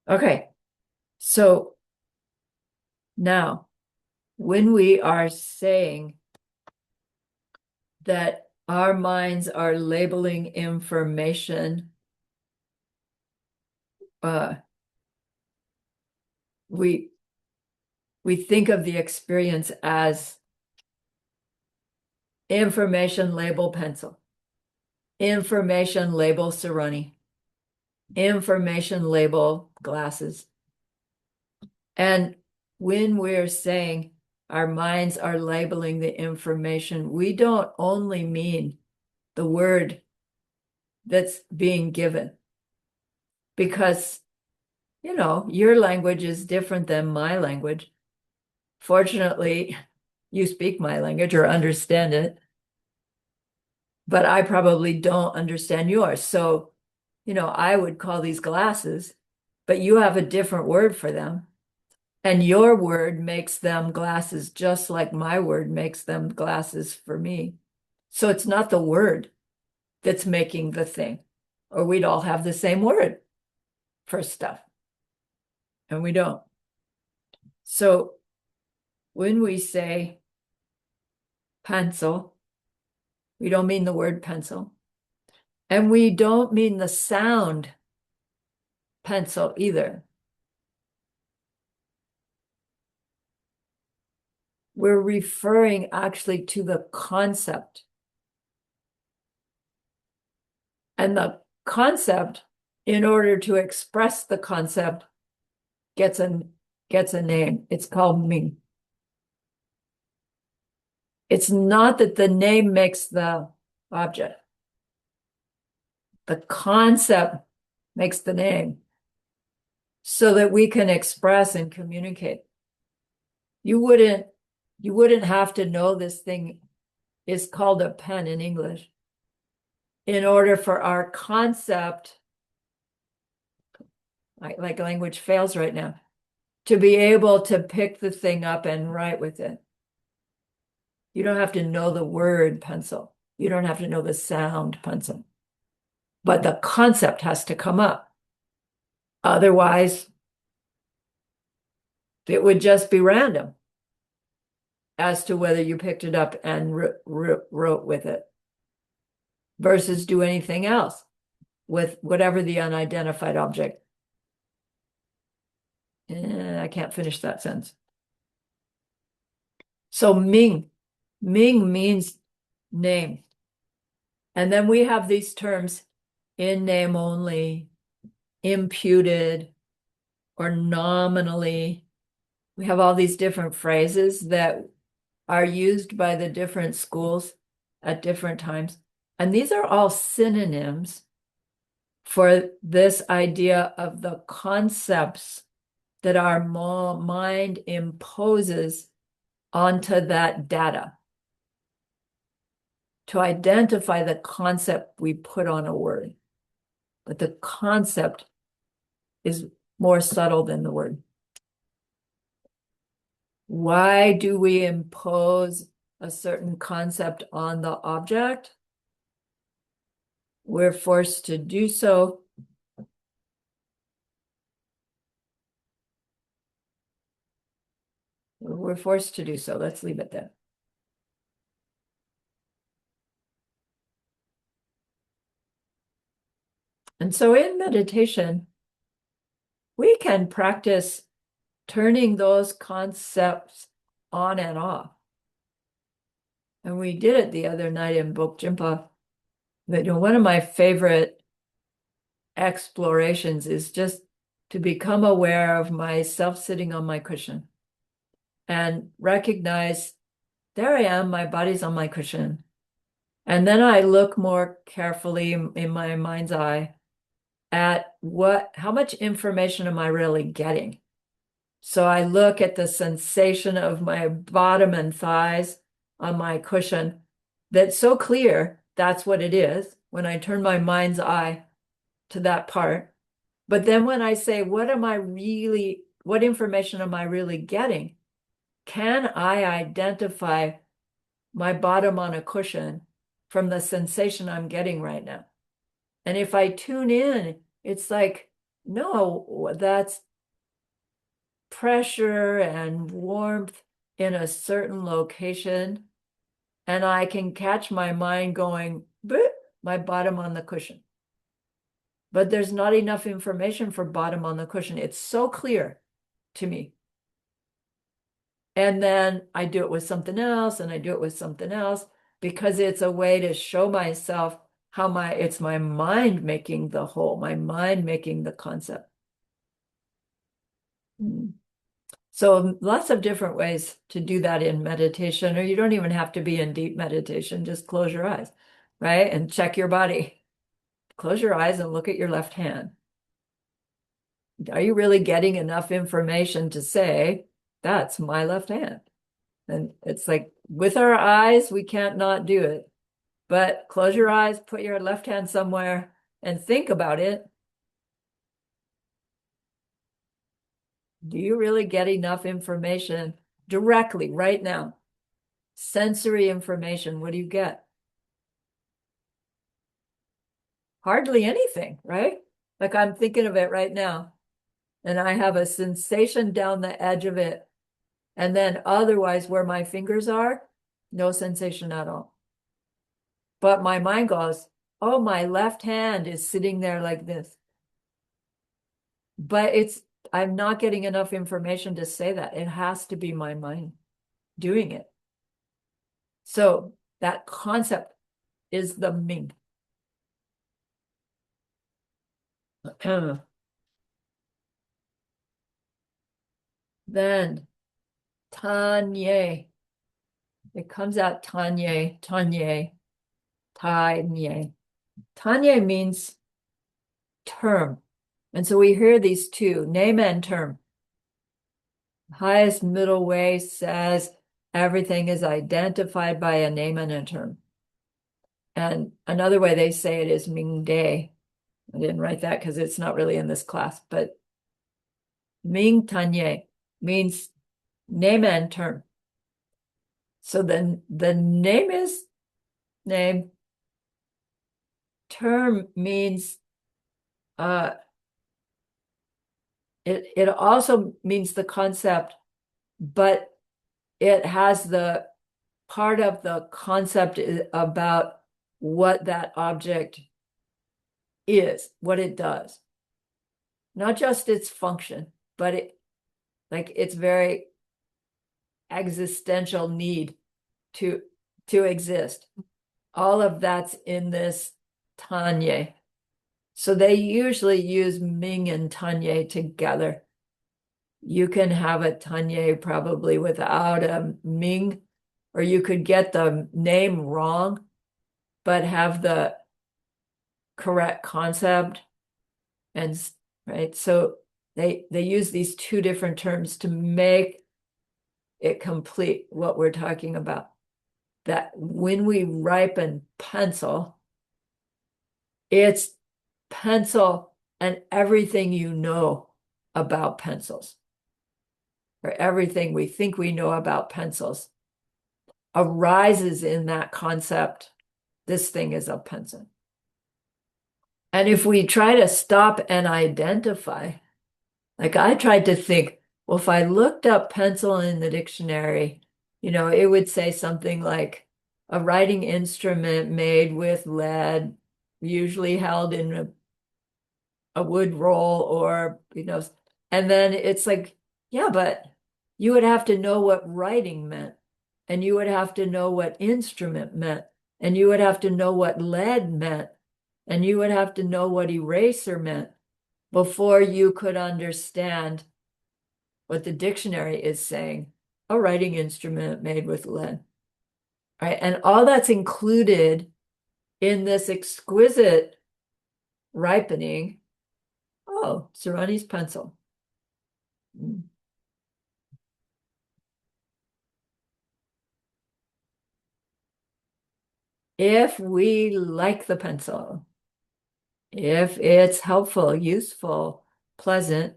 Okay, so now when we are saying that our minds are labeling information, we think of the experience as information label pencil, information label Sarani, information label glasses. And when we're saying our minds are labeling the information, we don't only mean the word that's being given, because, you know, your language is different than my language. Fortunately, you speak my language or understand it, but I probably don't understand yours. So, you know, I would call these glasses, but you have a different word for them. And your word makes them glasses just like my word makes them glasses for me. So it's not the word that's making the thing. or we'd all have the same word for stuff, and we don't. So when we say pencil, we don't mean the word pencil, and we don't mean the sound pencil either. We're referring actually to the concept. And the concept, in order to express the concept, gets a name. It's called Ming. It's not that the name makes the object. The concept makes the name so that we can express and communicate. You wouldn't have to know this thing is called a pen in English in order for our concept, like language fails right now, to be able to pick the thing up and write with it. You don't have to know the word pencil. You don't have to know the sound pencil. But the concept has to come up. Otherwise, it would just be random as to whether you picked it up and wrote with it versus do anything else with whatever the unidentified object. I can't finish that sentence. So Ming means name. And then we have these terms in name only, imputed, or nominally. We have all these different phrases that are used by the different schools at different times. And these are all synonyms for this idea of the concepts that our mind imposes onto that data to identify the concept we put on a word. But the concept is more subtle than the word. Why do we impose a certain concept on the object? We're forced to do so We're forced to do so. Let's leave it there. And so in meditation, we can practice turning those concepts on and off. And we did it the other night in Bokjimpa. That, one of my favorite explorations is just to become aware of myself sitting on my cushion and recognize, there I am, my body's on my cushion. And then I look more carefully in my mind's eye at how much information am I really getting? So I look at the sensation of my bottom and thighs on my cushion. That's so clear, that's what it is when I turn my mind's eye to that part. But then when I say, what information am I really getting? Can I identify my bottom on a cushion from the sensation I'm getting right now? And if I tune in, it's like, no, that's pressure and warmth in a certain location. And I can catch my mind going, my bottom on the cushion. But there's not enough information for bottom on the cushion. It's so clear to me. And then I do it with something else, and I do it with something else, because it's a way to show myself how it's my mind making the whole, my mind making the concept. So lots of different ways to do that in meditation, or you don't even have to be in deep meditation. Just close your eyes, right? And check your body. Close your eyes and look at your left hand. Are you really getting enough information to say, that's my left hand? And it's like, with our eyes, we can't not do it. But close your eyes, put your left hand somewhere, and think about it. Do you really get enough information directly right now? Sensory information, what do you get? hardly anything, right? Like I'm thinking of it right now, and I have a sensation down the edge of it. And then otherwise, where my fingers are, no sensation at all. But my mind goes, oh, my left hand is sitting there like this. But I'm not getting enough information to say that. It has to be my mind doing it. So that concept is the Ming. Then Tanye. It comes out Tanye, Tanye, Tanye. Tanye means term. And so we hear these two, name and term. Highest middle way says everything is identified by a name and a term. And another way they say it is Ming De. I didn't write that because it's not really in this class, but Ming Tanye means name and term. So then the name is name. Term means it also means the concept, but it has the part of the concept about what that object is, what it does. Not just its function, but its very existential need to exist. All of that's in this Tanye. So they usually use Ming and Tanye together. You can have a Tanye probably without a Ming, or you could get the name wrong, but have the correct concept. And right, so they use these two different terms to make it complete what we're talking about. That when we ripen pencil, it's pencil and everything you know about pencils, or everything we think we know about pencils, arises in that concept. This thing is a pencil. And if we try to stop and identify, like I tried to think, well, if I looked up pencil in the dictionary, it would say something like a writing instrument made with lead, usually held in a wood roll, or, and then it's like, yeah, but you would have to know what writing meant, and you would have to know what instrument meant, and you would have to know what lead meant, and you would have to know what eraser meant before you could understand what the dictionary is saying, a writing instrument made with lead. Right? And all that's included in this exquisite ripening. Oh, Sarani's pencil. If we like the pencil, if it's helpful, useful, pleasant,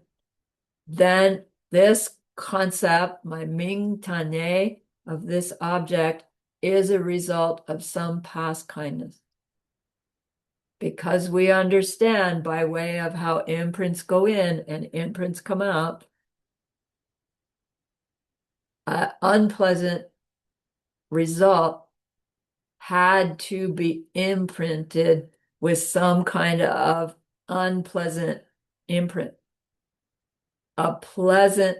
then this concept, my Ming Tanye of this object, is a result of some past kindness. Because we understand by way of how imprints go in and imprints come out, an unpleasant result had to be imprinted with some kind of unpleasant imprint. A pleasant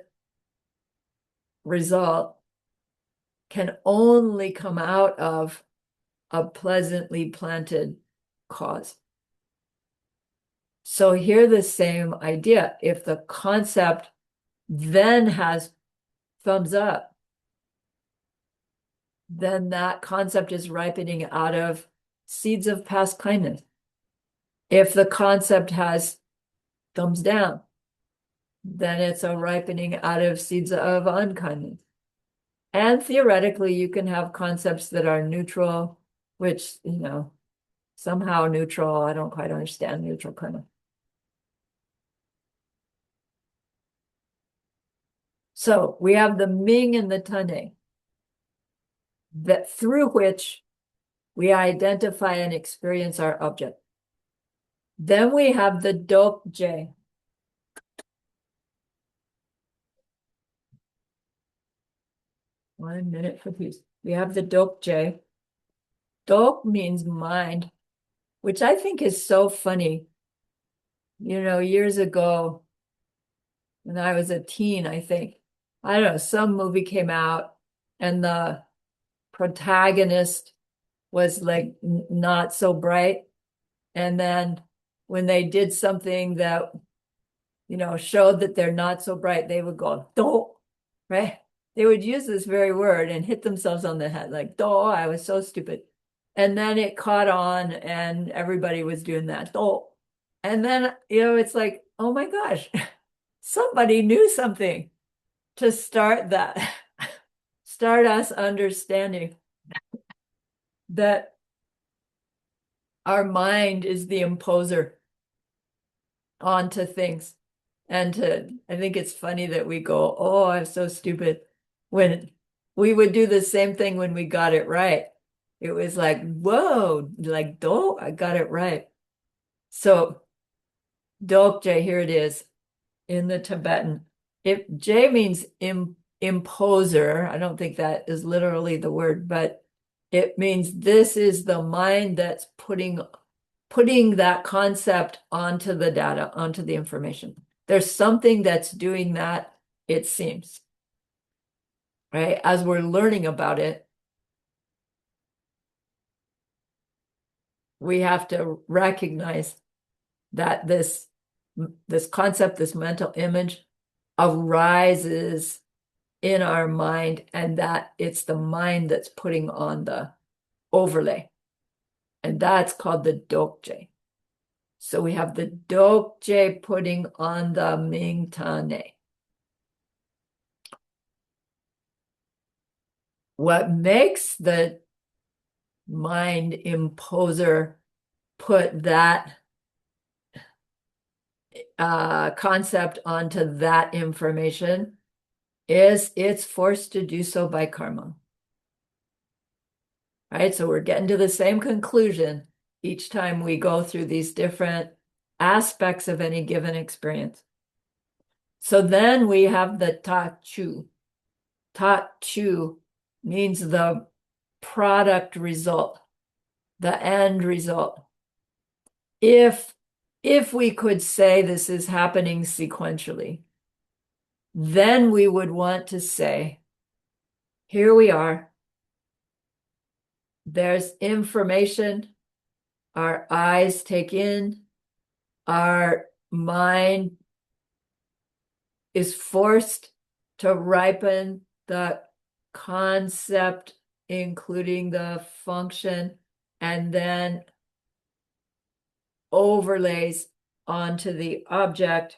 result can only come out of a pleasantly planted cause. So here the same idea. If the concept then has thumbs up, then that concept is ripening out of seeds of past kindness. If the concept has thumbs down, then it's a ripening out of seeds of unkindness. And theoretically, you can have concepts that are neutral, which, somehow neutral. I don't quite understand neutral kind of. So we have the Ming and the Tane, that through which we identify and experience our object. Then we have the Dokje. 1 minute for peace. We have the Dokje. Dok means mind, which I think is so funny. Years ago, when I was a teen, I think, I don't know, some movie came out and the protagonist was like not so bright. And then when they did something that, showed that they're not so bright, they would go, do, right? They would use this very word and hit themselves on the head, like, do, I was so stupid. And then it caught on and everybody was doing that, do. And then, it's like, oh my gosh, somebody knew something to start that, start us understanding that our mind is the imposer onto things. And I think it's funny that we go, oh, I'm so stupid, when we would do the same thing when we got it right. It was like, whoa, like, do, I got it right. So Dokje, here it is in the Tibetan. If J means imposer, I don't think that is literally the word, but it means this is the mind that's putting that concept onto the data, onto the information. There's something that's doing that, it seems, right? As we're learning about it, we have to recognize that this concept, this mental image, arises in our mind, and that it's the mind that's putting on the overlay. And that's called the Dokje. So we have the Dokje putting on the Mingtane. What makes the mind imposer put that concept onto that information is it's forced to do so by karma. Right? So we're getting to the same conclusion each time we go through these different aspects of any given experience. So then we have the tachu. Tachu means the product result, the end result. If we could say this is happening sequentially, then we would want to say, here we are. There's information our eyes take in, our mind is forced to ripen the concept, including the function, and then overlays onto the object.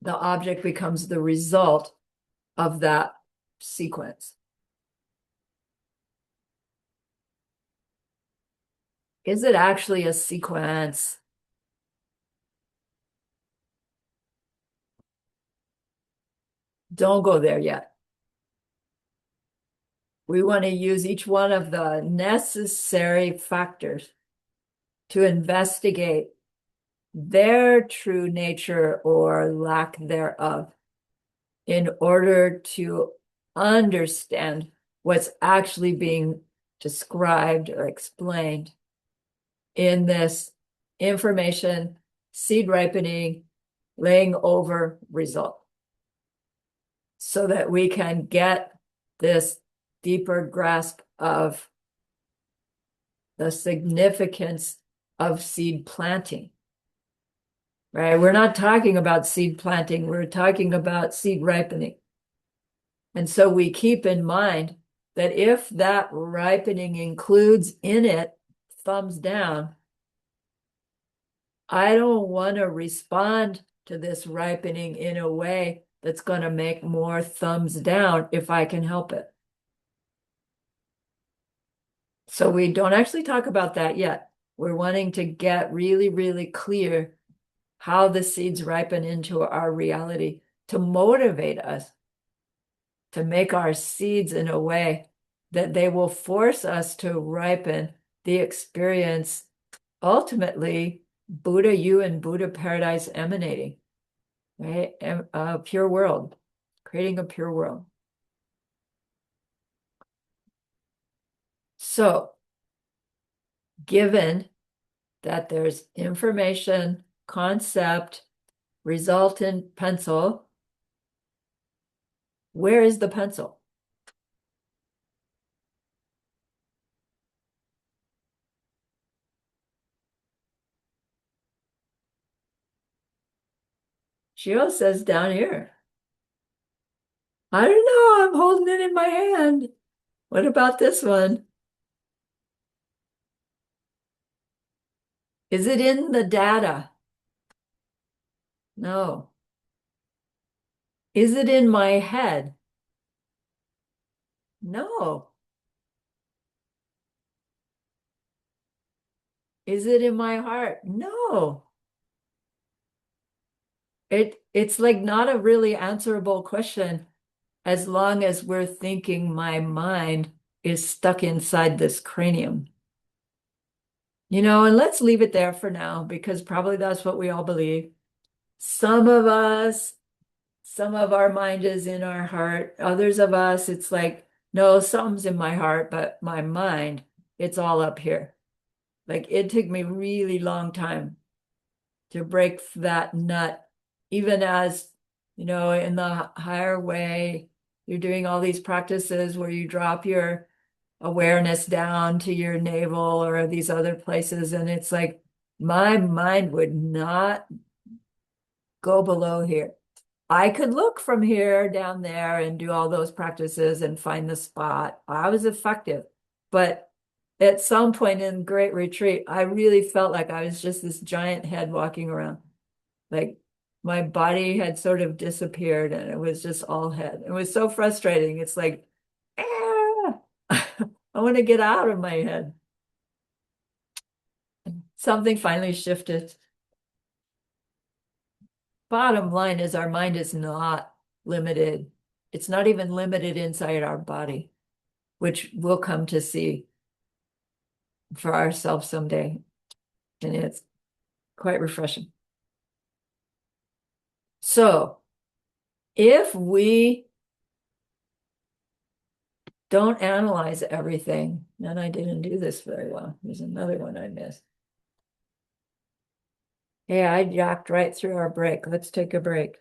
The object becomes the result of that sequence. Is it actually a sequence? Don't go there yet. We want to use each one of the necessary factors to investigate their true nature or lack thereof in order to understand what's actually being described or explained in this information, seed ripening, laying over result, so that we can get this deeper grasp of the significance of seed planting. Right? We're not talking about seed planting, we're talking about seed ripening. And so we keep in mind that if that ripening includes in it thumbs down, I don't want to respond to this ripening in a way that's going to make more thumbs down if I can help it. So we don't actually talk about that yet. We're wanting to get really, really clear how the seeds ripen into our reality to motivate us to make our seeds in a way that they will force us to ripen the experience, ultimately, Buddha, you and Buddha paradise emanating, right? A pure world, creating a pure world. So, given that there's information, concept, resultant pencil, where is the pencil? Shio says down here. I don't know. I'm holding it in my hand. What about this one? Is it in the data? No. Is it in my head? No. Is it in my heart? No. It's like not a really answerable question as long as we're thinking my mind is stuck inside this cranium. And let's leave it there for now because probably that's what we all believe. Some of us, some of our mind is in our heart. Others of us, it's like, no, something's in my heart, but my mind, it's all up here. Like it took me really long time to break that nut, even as, in the higher way, you're doing all these practices where you drop your awareness down to your navel or these other places. And it's like my mind would not go below here. I could look from here down there and do all those practices and find the spot. I was effective. But at some point in Great Retreat, I really felt like I was just this giant head walking around. Like my body had sort of disappeared and it was just all head. It was so frustrating. It's like, ah, I want to get out of my head. Something finally shifted. Bottom line is our mind is not limited. It's not even limited inside our body, which we'll come to see for ourselves someday. And it's quite refreshing. So if we don't analyze everything, then I didn't do this very well. There's another one I missed. Yeah, I jacked right through our break. Let's take a break.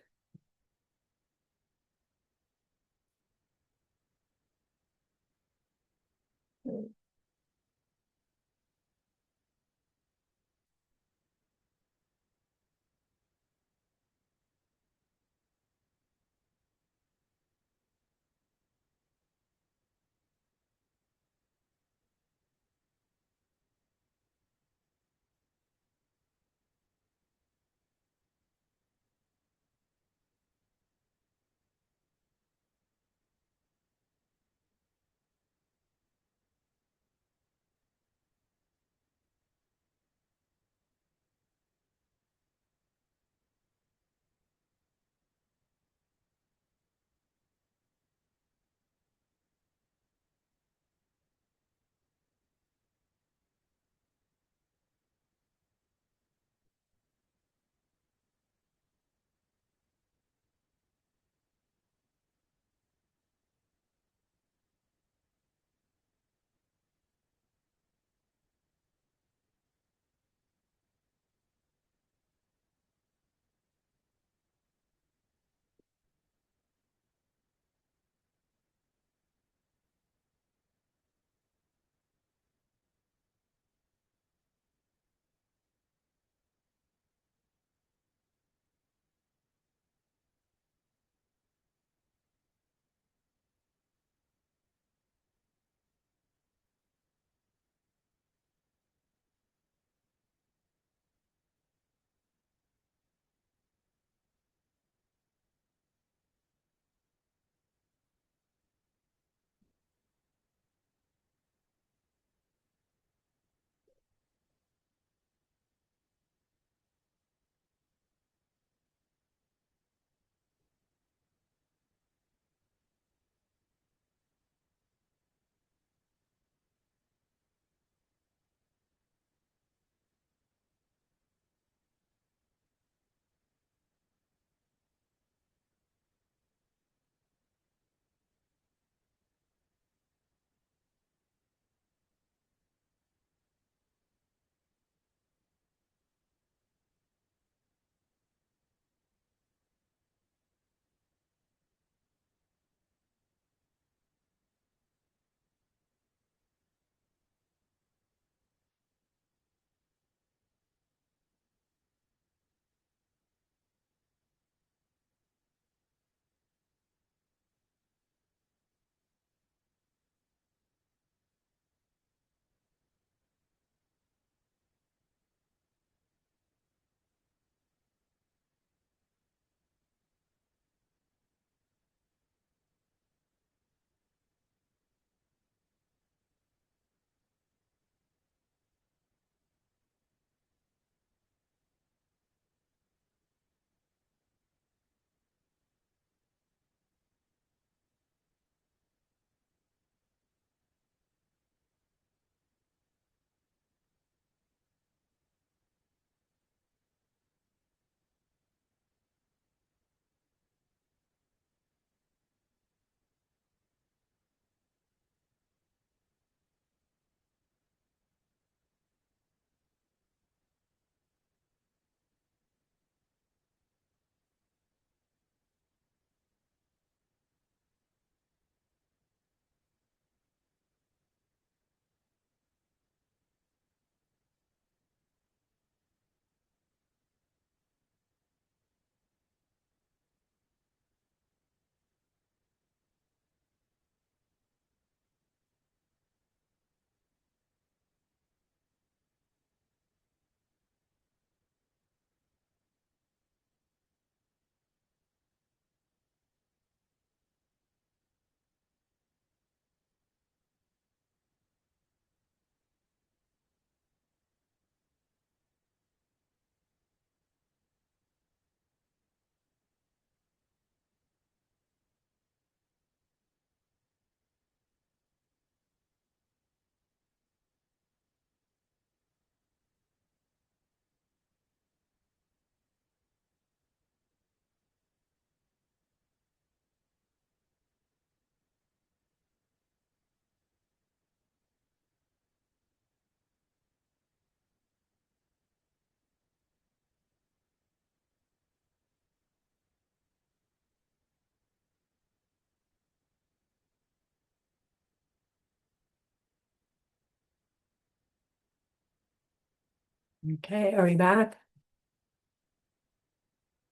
Okay, are we back?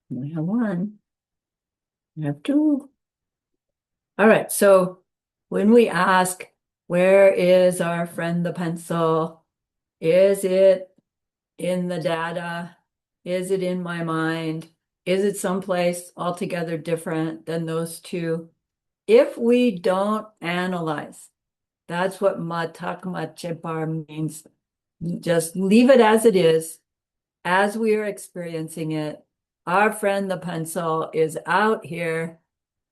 We have one. We have two. All right, so when we ask, where is our friend the pencil? Is it in the data? Is it in my mind? Is it someplace altogether different than those two? If we don't analyze, that's what matak machepar means. Just leave it as it is, as we are experiencing it. Our friend the pencil is out here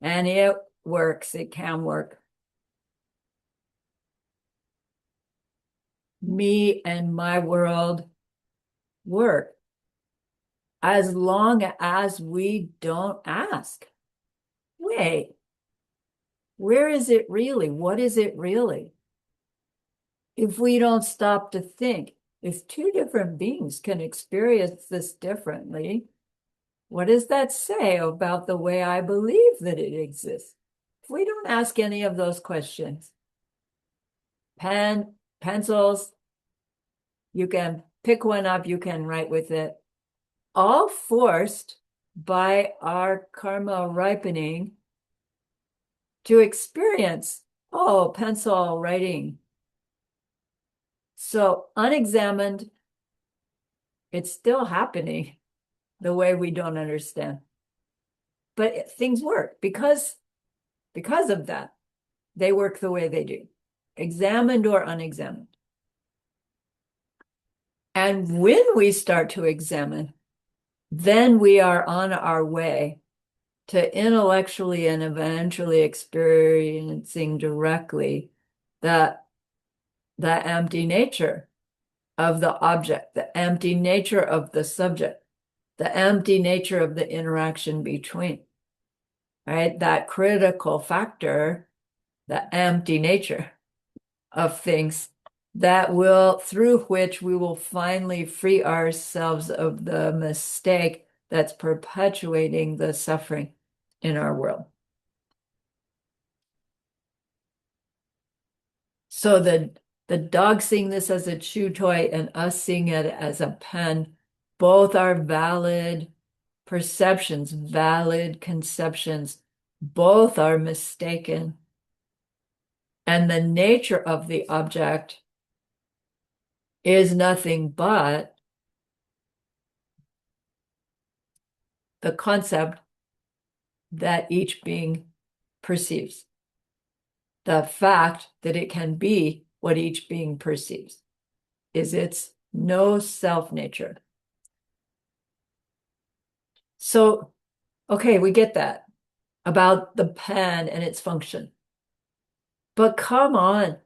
and it works. It can work. Me and my world work as long as we don't ask. Wait, where is it really? What is it really? If we don't stop to think, if two different beings can experience this differently, what does that say about the way I believe that it exists? If we don't ask any of those questions, pencils, you can pick one up, you can write with it, all forced by our karma ripening to experience, oh, pencil writing. So unexamined, it's still happening the way we don't understand. But things work because of that. They work the way they do, examined or unexamined. And when we start to examine, then we are on our way to intellectually and eventually experiencing directly the empty nature of the object, the empty nature of the subject, the empty nature of the interaction between, right? That critical factor, the empty nature of things that will, through which we will finally free ourselves of the mistake that's perpetuating the suffering in our world. So the dog seeing this as a chew toy and us seeing it as a pen, both are valid perceptions, valid conceptions. Both are mistaken. And the nature of the object is nothing but the concept that each being perceives. The fact that it can be what each being perceives is its no self nature. So, okay, we get that about the pen and its function. But come on,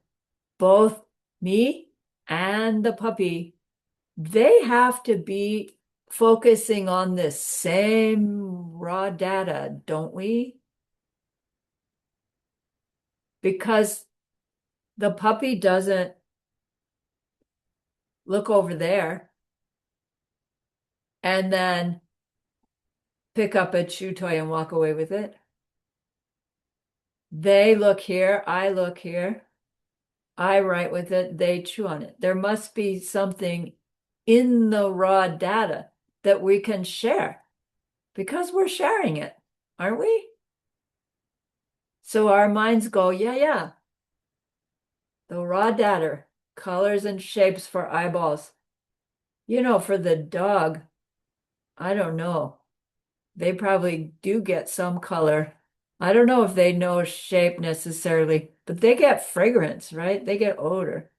both me and the puppy, they have to be focusing on this same raw data, don't we? Because the puppy doesn't look over there and then pick up a chew toy and walk away with it. They look here, I look here, I write with it, they chew on it. There must be something in the raw data that we can share because we're sharing it, aren't we? So our minds go, yeah, the raw data, colors and shapes for eyeballs. You know, for the dog, I don't know. They probably do get some color. I don't know if they know shape necessarily, but they get fragrance, right? They get odor.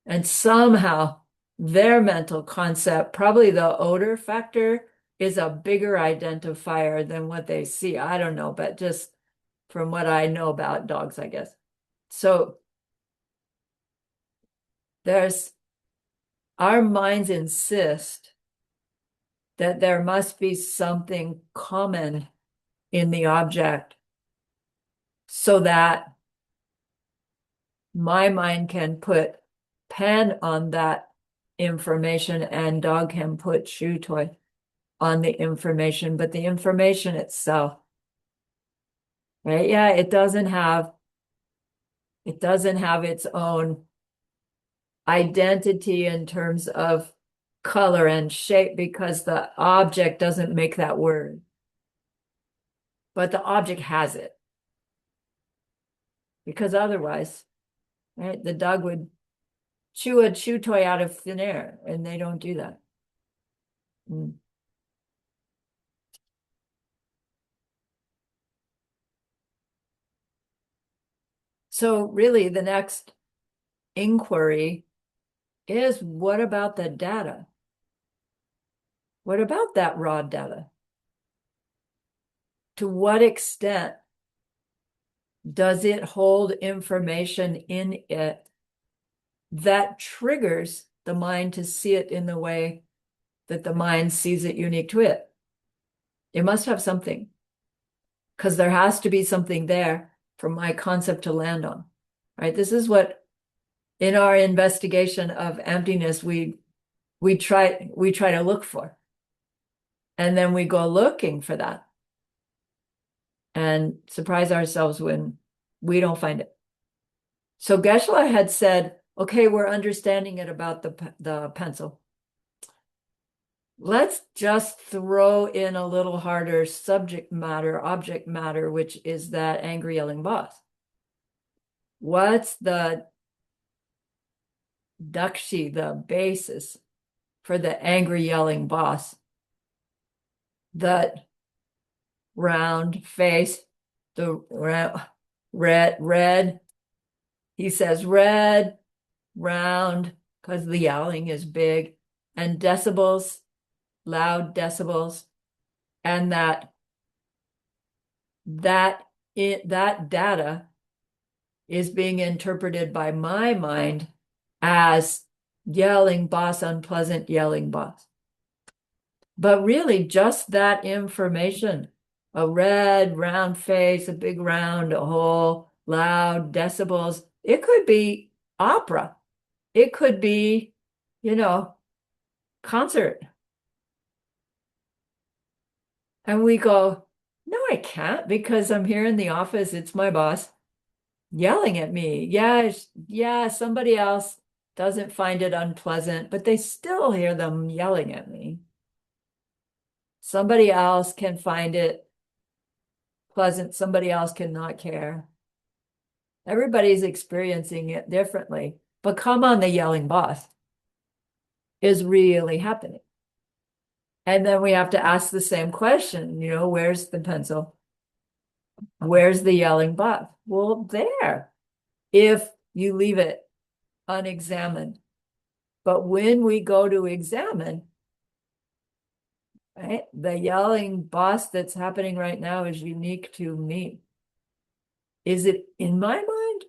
And somehow their mental concept, probably the odor factor, is a bigger identifier than what they see. I don't know, but just from what I know about dogs, I guess. So there's our minds insist that there must be something common in the object so that my mind can put pen on that information and dog can put chew toy on the information, but the information itself, right? Yeah, it doesn't have its own identity in terms of color and shape because the object doesn't make that word, but the object has it. Because otherwise, right, the dog would chew a chew toy out of thin air, and they don't do that. Mm. So really, the next inquiry is, what about the data? What about that raw data? To what extent does it hold information in it that triggers the mind to see it in the way that the mind sees it unique to it? It must have something, because there has to be something there for my concept to land on, right? This is what, in our investigation of emptiness, we try to look for. And then we go looking for that and surprise ourselves when we don't find it. So Geshe-la had said, okay, we're understanding it about the pencil. Let's just throw in a little harder subject matter, object matter, which is that angry yelling boss. What's the dakshi, the basis for the angry yelling boss? That round face, the red. He says red, round, because the yelling is big, and decibels, loud decibels, and that data is being interpreted by my mind as yelling boss, unpleasant yelling boss. But really, just that information, a red, round face, a big round hole, loud decibels, it could be opera. It could be, concert. And we go, no, I can't, because I'm here in the office. It's my boss yelling at me. Yeah, somebody else doesn't find it unpleasant, but they still hear them yelling at me. Somebody else can find it pleasant. Somebody else cannot care. Everybody's experiencing it differently. But come on, the yelling boss is really happening. And then we have to ask the same question, where's the pencil? Where's the yelling boss? Well, there, if you leave it unexamined. But when we go to examine, right, the yelling boss that's happening right now is unique to me. Is it in my mind?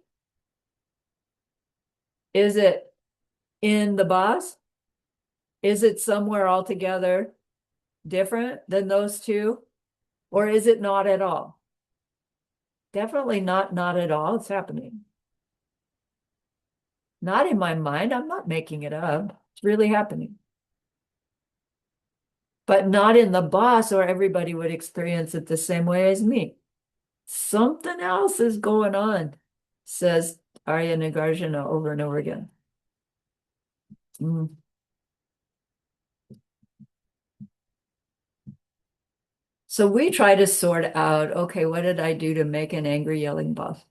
Is it in the boss? Is it somewhere altogether different than those two? Or is it not at all? Definitely not at all. It's happening. Not in my mind. I'm not making it up. It's really happening. But not in the boss, or everybody would experience it the same way as me. Something else is going on, says Arya Nagarjuna over and over again. Mm. So we try to sort out, okay, what did I do to make an angry yelling boss?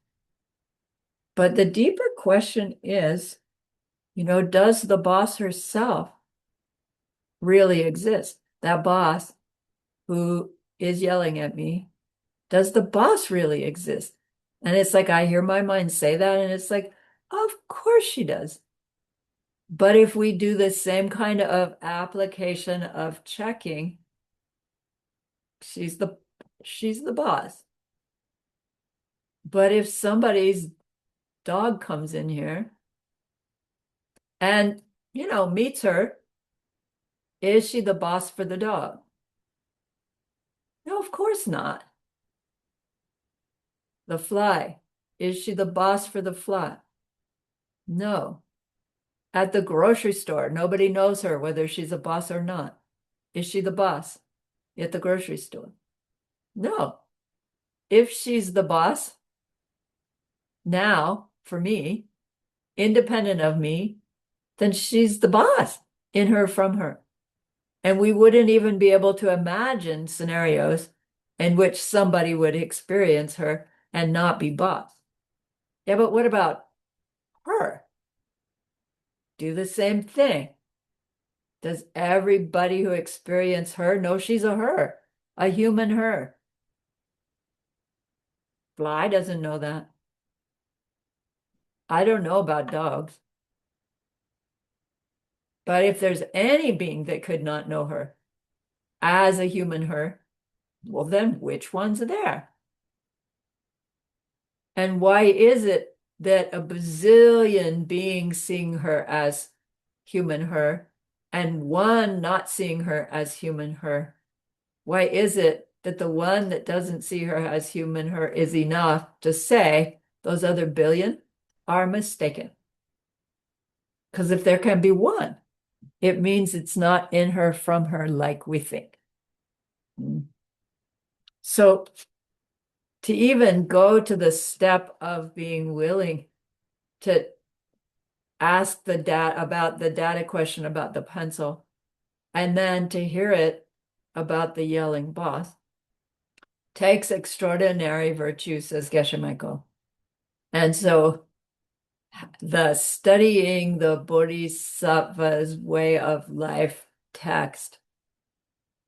But the deeper question is, does the boss herself really exist? That boss who is yelling at me, does the boss really exist? And it's like, I hear my mind say that, and it's like, of course she does. But if we do the same kind of application of checking, she's the boss. But if somebody's dog comes in here and, meets her, is she the boss for the dog? No, of course not. The fly, is she the boss for the fly? No. At the grocery store, nobody knows her whether she's a boss or not. Is she the boss at the grocery store? No. If she's the boss, now, for me, independent of me, then she's the boss. in her from her. And we wouldn't even be able to imagine scenarios in which somebody would experience her and not be boss. Yeah, but what about her? Do the same thing. Does everybody who experience her know she's a human her? Fly doesn't know that. I don't know about dogs. But if there's any being that could not know her as a human her, well, then which ones are there? And why is it that a bazillion beings seeing her as human her and one not seeing her as human her? Why is it that the one that doesn't see her as human her is enough to say those other billion are mistaken? Because if there can be one, it means it's not in her from her like we think. So to even go to the step of being willing to ask the data question about the pencil, and then to hear it about the yelling boss, takes extraordinary virtue, says Geshe Michael. And so the studying the Bodhisattva's way of life text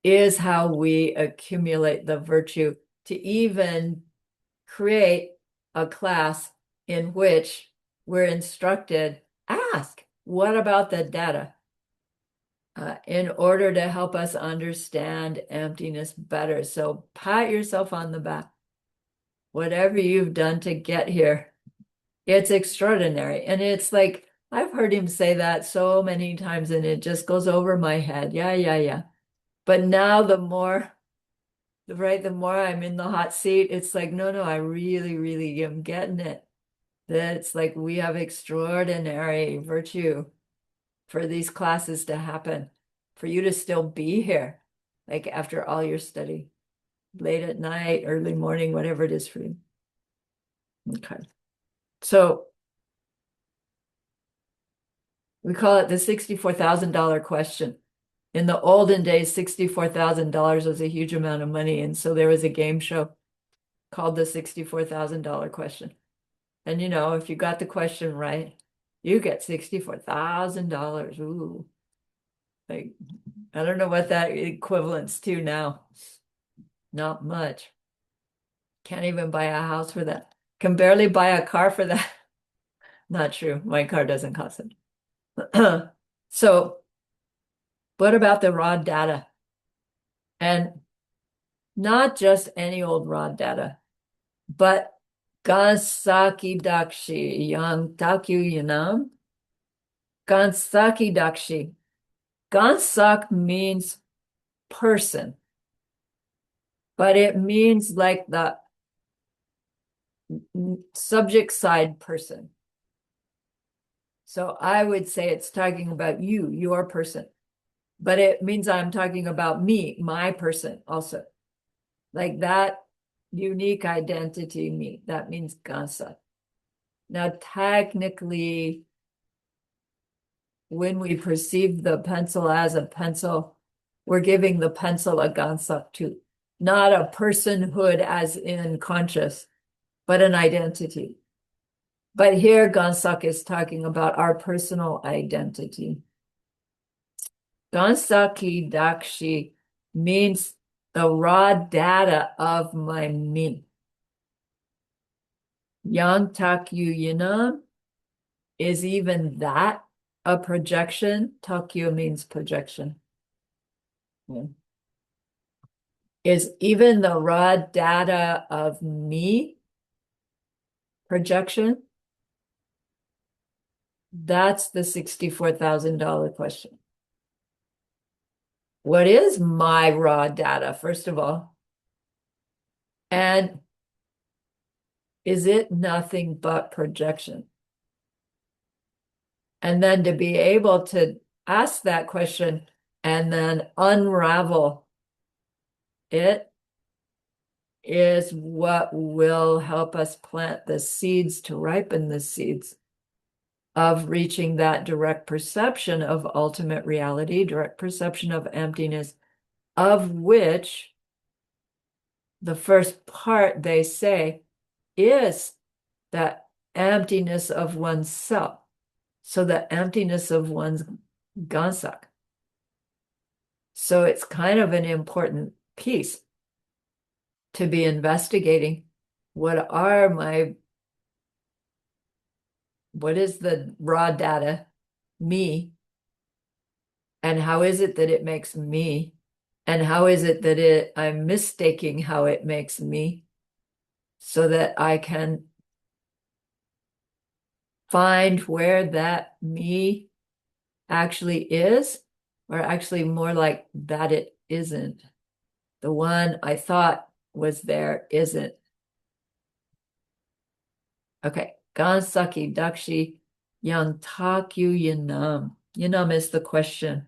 is how we accumulate the virtue to even create a class in which we're instructed, ask, what about the data? In order to help us understand emptiness better. So pat yourself on the back. Whatever you've done to get here, it's extraordinary. And it's like, I've heard him say that so many times and it just goes over my head. Yeah, yeah, yeah. But now the more I'm in the hot seat, it's like, no, I really, really am getting it. That it's like we have extraordinary virtue for these classes to happen, for you to still be here, like after all your study, late at night, early morning, whatever it is for you. Okay. So we call it the $64,000 question. In the olden days, $64,000 was a huge amount of money. And so there was a game show called the $64,000 question. And if you got the question right, you get $64,000. Ooh. Like, I don't know what that equivalents to now. Not much. Can't even buy a house for that. Can barely buy a car for that. Not true. My car doesn't cost it. So what about the raw data? And not just any old raw data, but Gansaki Dakshi Yang Takyu Yanam. Gansaki Dakshi. Gansak means person, but it means like the subject side person. So I would say it's talking about you, your person, but it means I'm talking about me, my person also. Like that unique identity, me, that means Gansa. Now, technically, when we perceive the pencil as a pencil, we're giving the pencil a Gansak too. Not a personhood as in conscious, but an identity. But here Gansak is talking about our personal identity. Gansaki Dakshi means the raw data of my me. Yang Takyu Yinam is even that a projection. Takyu means projection. Yeah. Is even the raw data of me projection? That's the $64,000 question. What is my raw data, first of all? And is it nothing but projection? And then to be able to ask that question and then unravel it is what will help us plant the seeds to ripen the seeds of reaching that direct perception of ultimate reality, direct perception of emptiness, of which the first part they say is that emptiness of oneself. So the emptiness of one's gansak. So it's kind of an important piece to be investigating. What is the raw data, me, and how is it that it makes me? And how is it that I'm mistaking how it makes me so that I can find where that me actually is, or actually more like that it isn't. The one I thought was there isn't. Okay. Gansaki Dakshi Yang Takyu Yanam. Yanam is the question.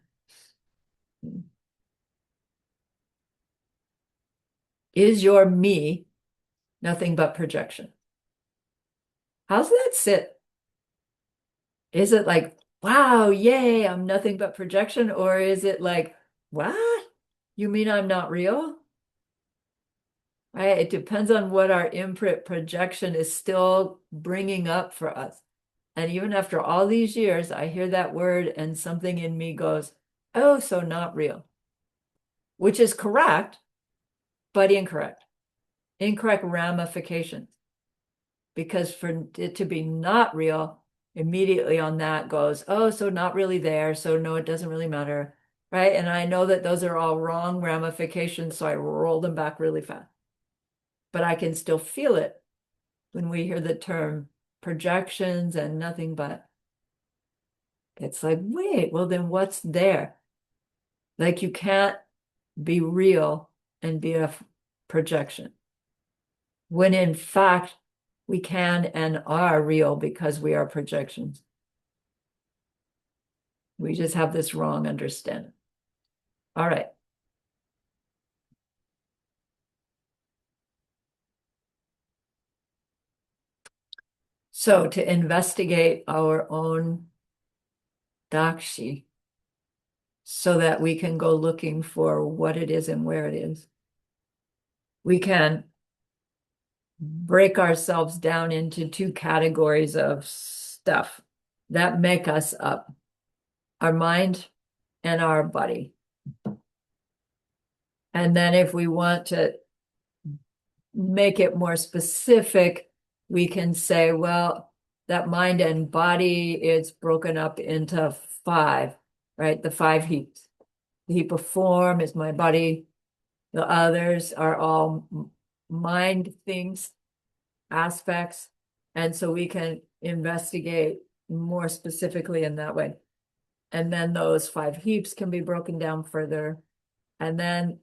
Is your me nothing but projection? How's that sit? Is it like, wow, yay, I'm nothing but projection? Or is it like, what? You mean I'm not real? Right? It depends on what our imprint projection is still bringing up for us. And even after all these years, I hear that word and something in me goes, oh, so not real, which is correct, but incorrect. Incorrect ramifications. Because for it to be not real, immediately on that goes, oh, so not really there. So no, it doesn't really matter. Right. And I know that those are all wrong ramifications. So I roll them back really fast. But I can still feel it when we hear the term projections and nothing but. It's like, wait, well, then what's there? Like you can't be real and be a projection. When in fact, we can and are real because we are projections. We just have this wrong understanding. All right. So to investigate our own dakshi so that we can go looking for what it is and where it is, we can break ourselves down into two categories of stuff that make us up, our mind and our body. And then if we want to make it more specific, we can say, well, that mind and body is broken up into five, right? The five heaps. The heap of form is my body. The others are all mind things, aspects. And so we can investigate more specifically in that way. And then those five heaps can be broken down further. And then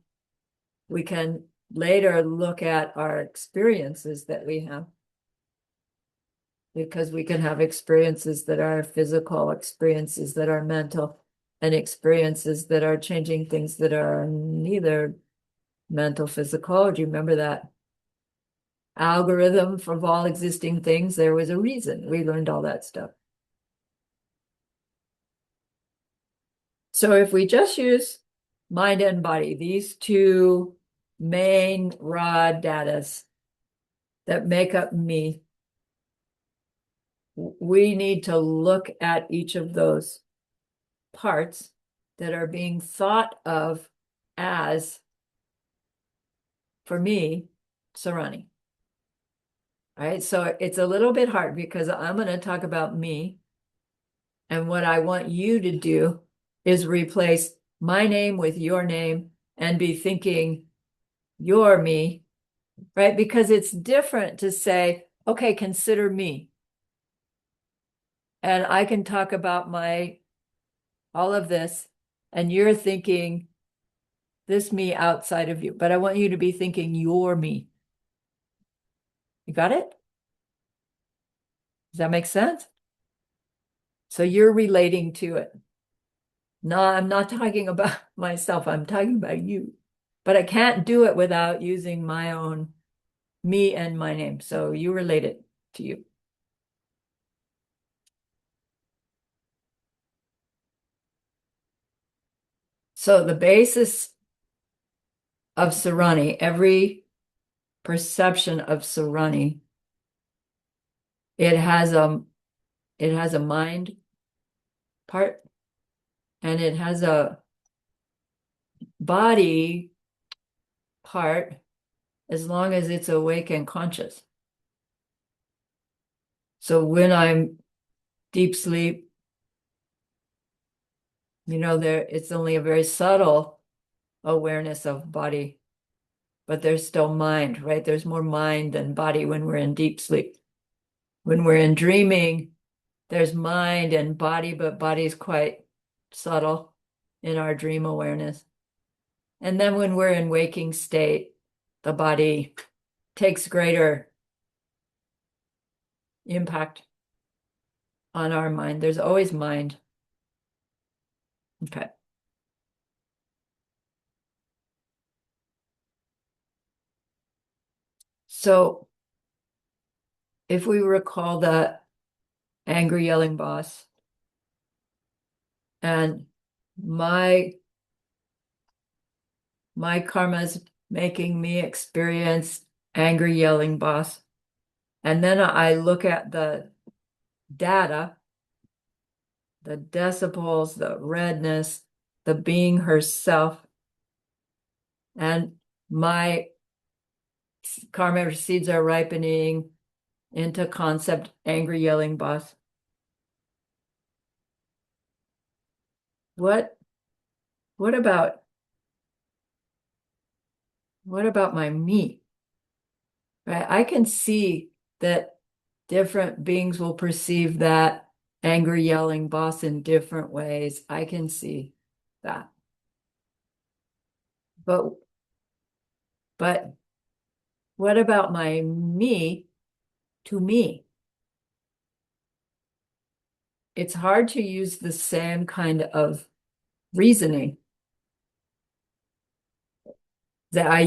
we can later look at our experiences that we have. Because we can have experiences that are physical, experiences that are mental, and experiences that are changing things that are neither mental, physical. Do you remember that algorithm of all existing things? There was a reason. We learned all that stuff. So if we just use mind and body, these two main raw datas that make up me, we need to look at each of those parts that are being thought of as, for me, Sarani. All right, so it's a little bit hard because I'm going to talk about me. And what I want you to do is replace my name with your name and be thinking you're me, right? Because it's different to say, okay, consider me. And I can talk about all of this, and you're thinking this me outside of you, but I want you to be thinking you're me. You got it? Does that make sense? So you're relating to it. No, I'm not talking about myself. I'm talking about you. But I can't do it without using my own me and my name. So you relate it to you. So the basis of Sarani, every perception of Sarani, it has a mind part and it has a body part as long as it's awake and conscious. So when I'm deep sleep, it's only a very subtle awareness of body, but there's still mind, right? There's more mind than body when we're in deep sleep. When we're in dreaming, there's mind and body, but body's quite subtle in our dream awareness. And then when we're in waking state, the body takes greater impact on our mind. There's always mind. Okay. So if we recall the angry yelling boss and my karma's making me experience angry yelling boss, and then I look at the data, the decibels, the redness, the being herself, and my karma seeds are ripening into concept angry yelling boss. What about my me? Right? I can see that different beings will perceive that angry yelling boss in different ways. I can see that. But what about my me to me? It's hard to use the same kind of reasoning that I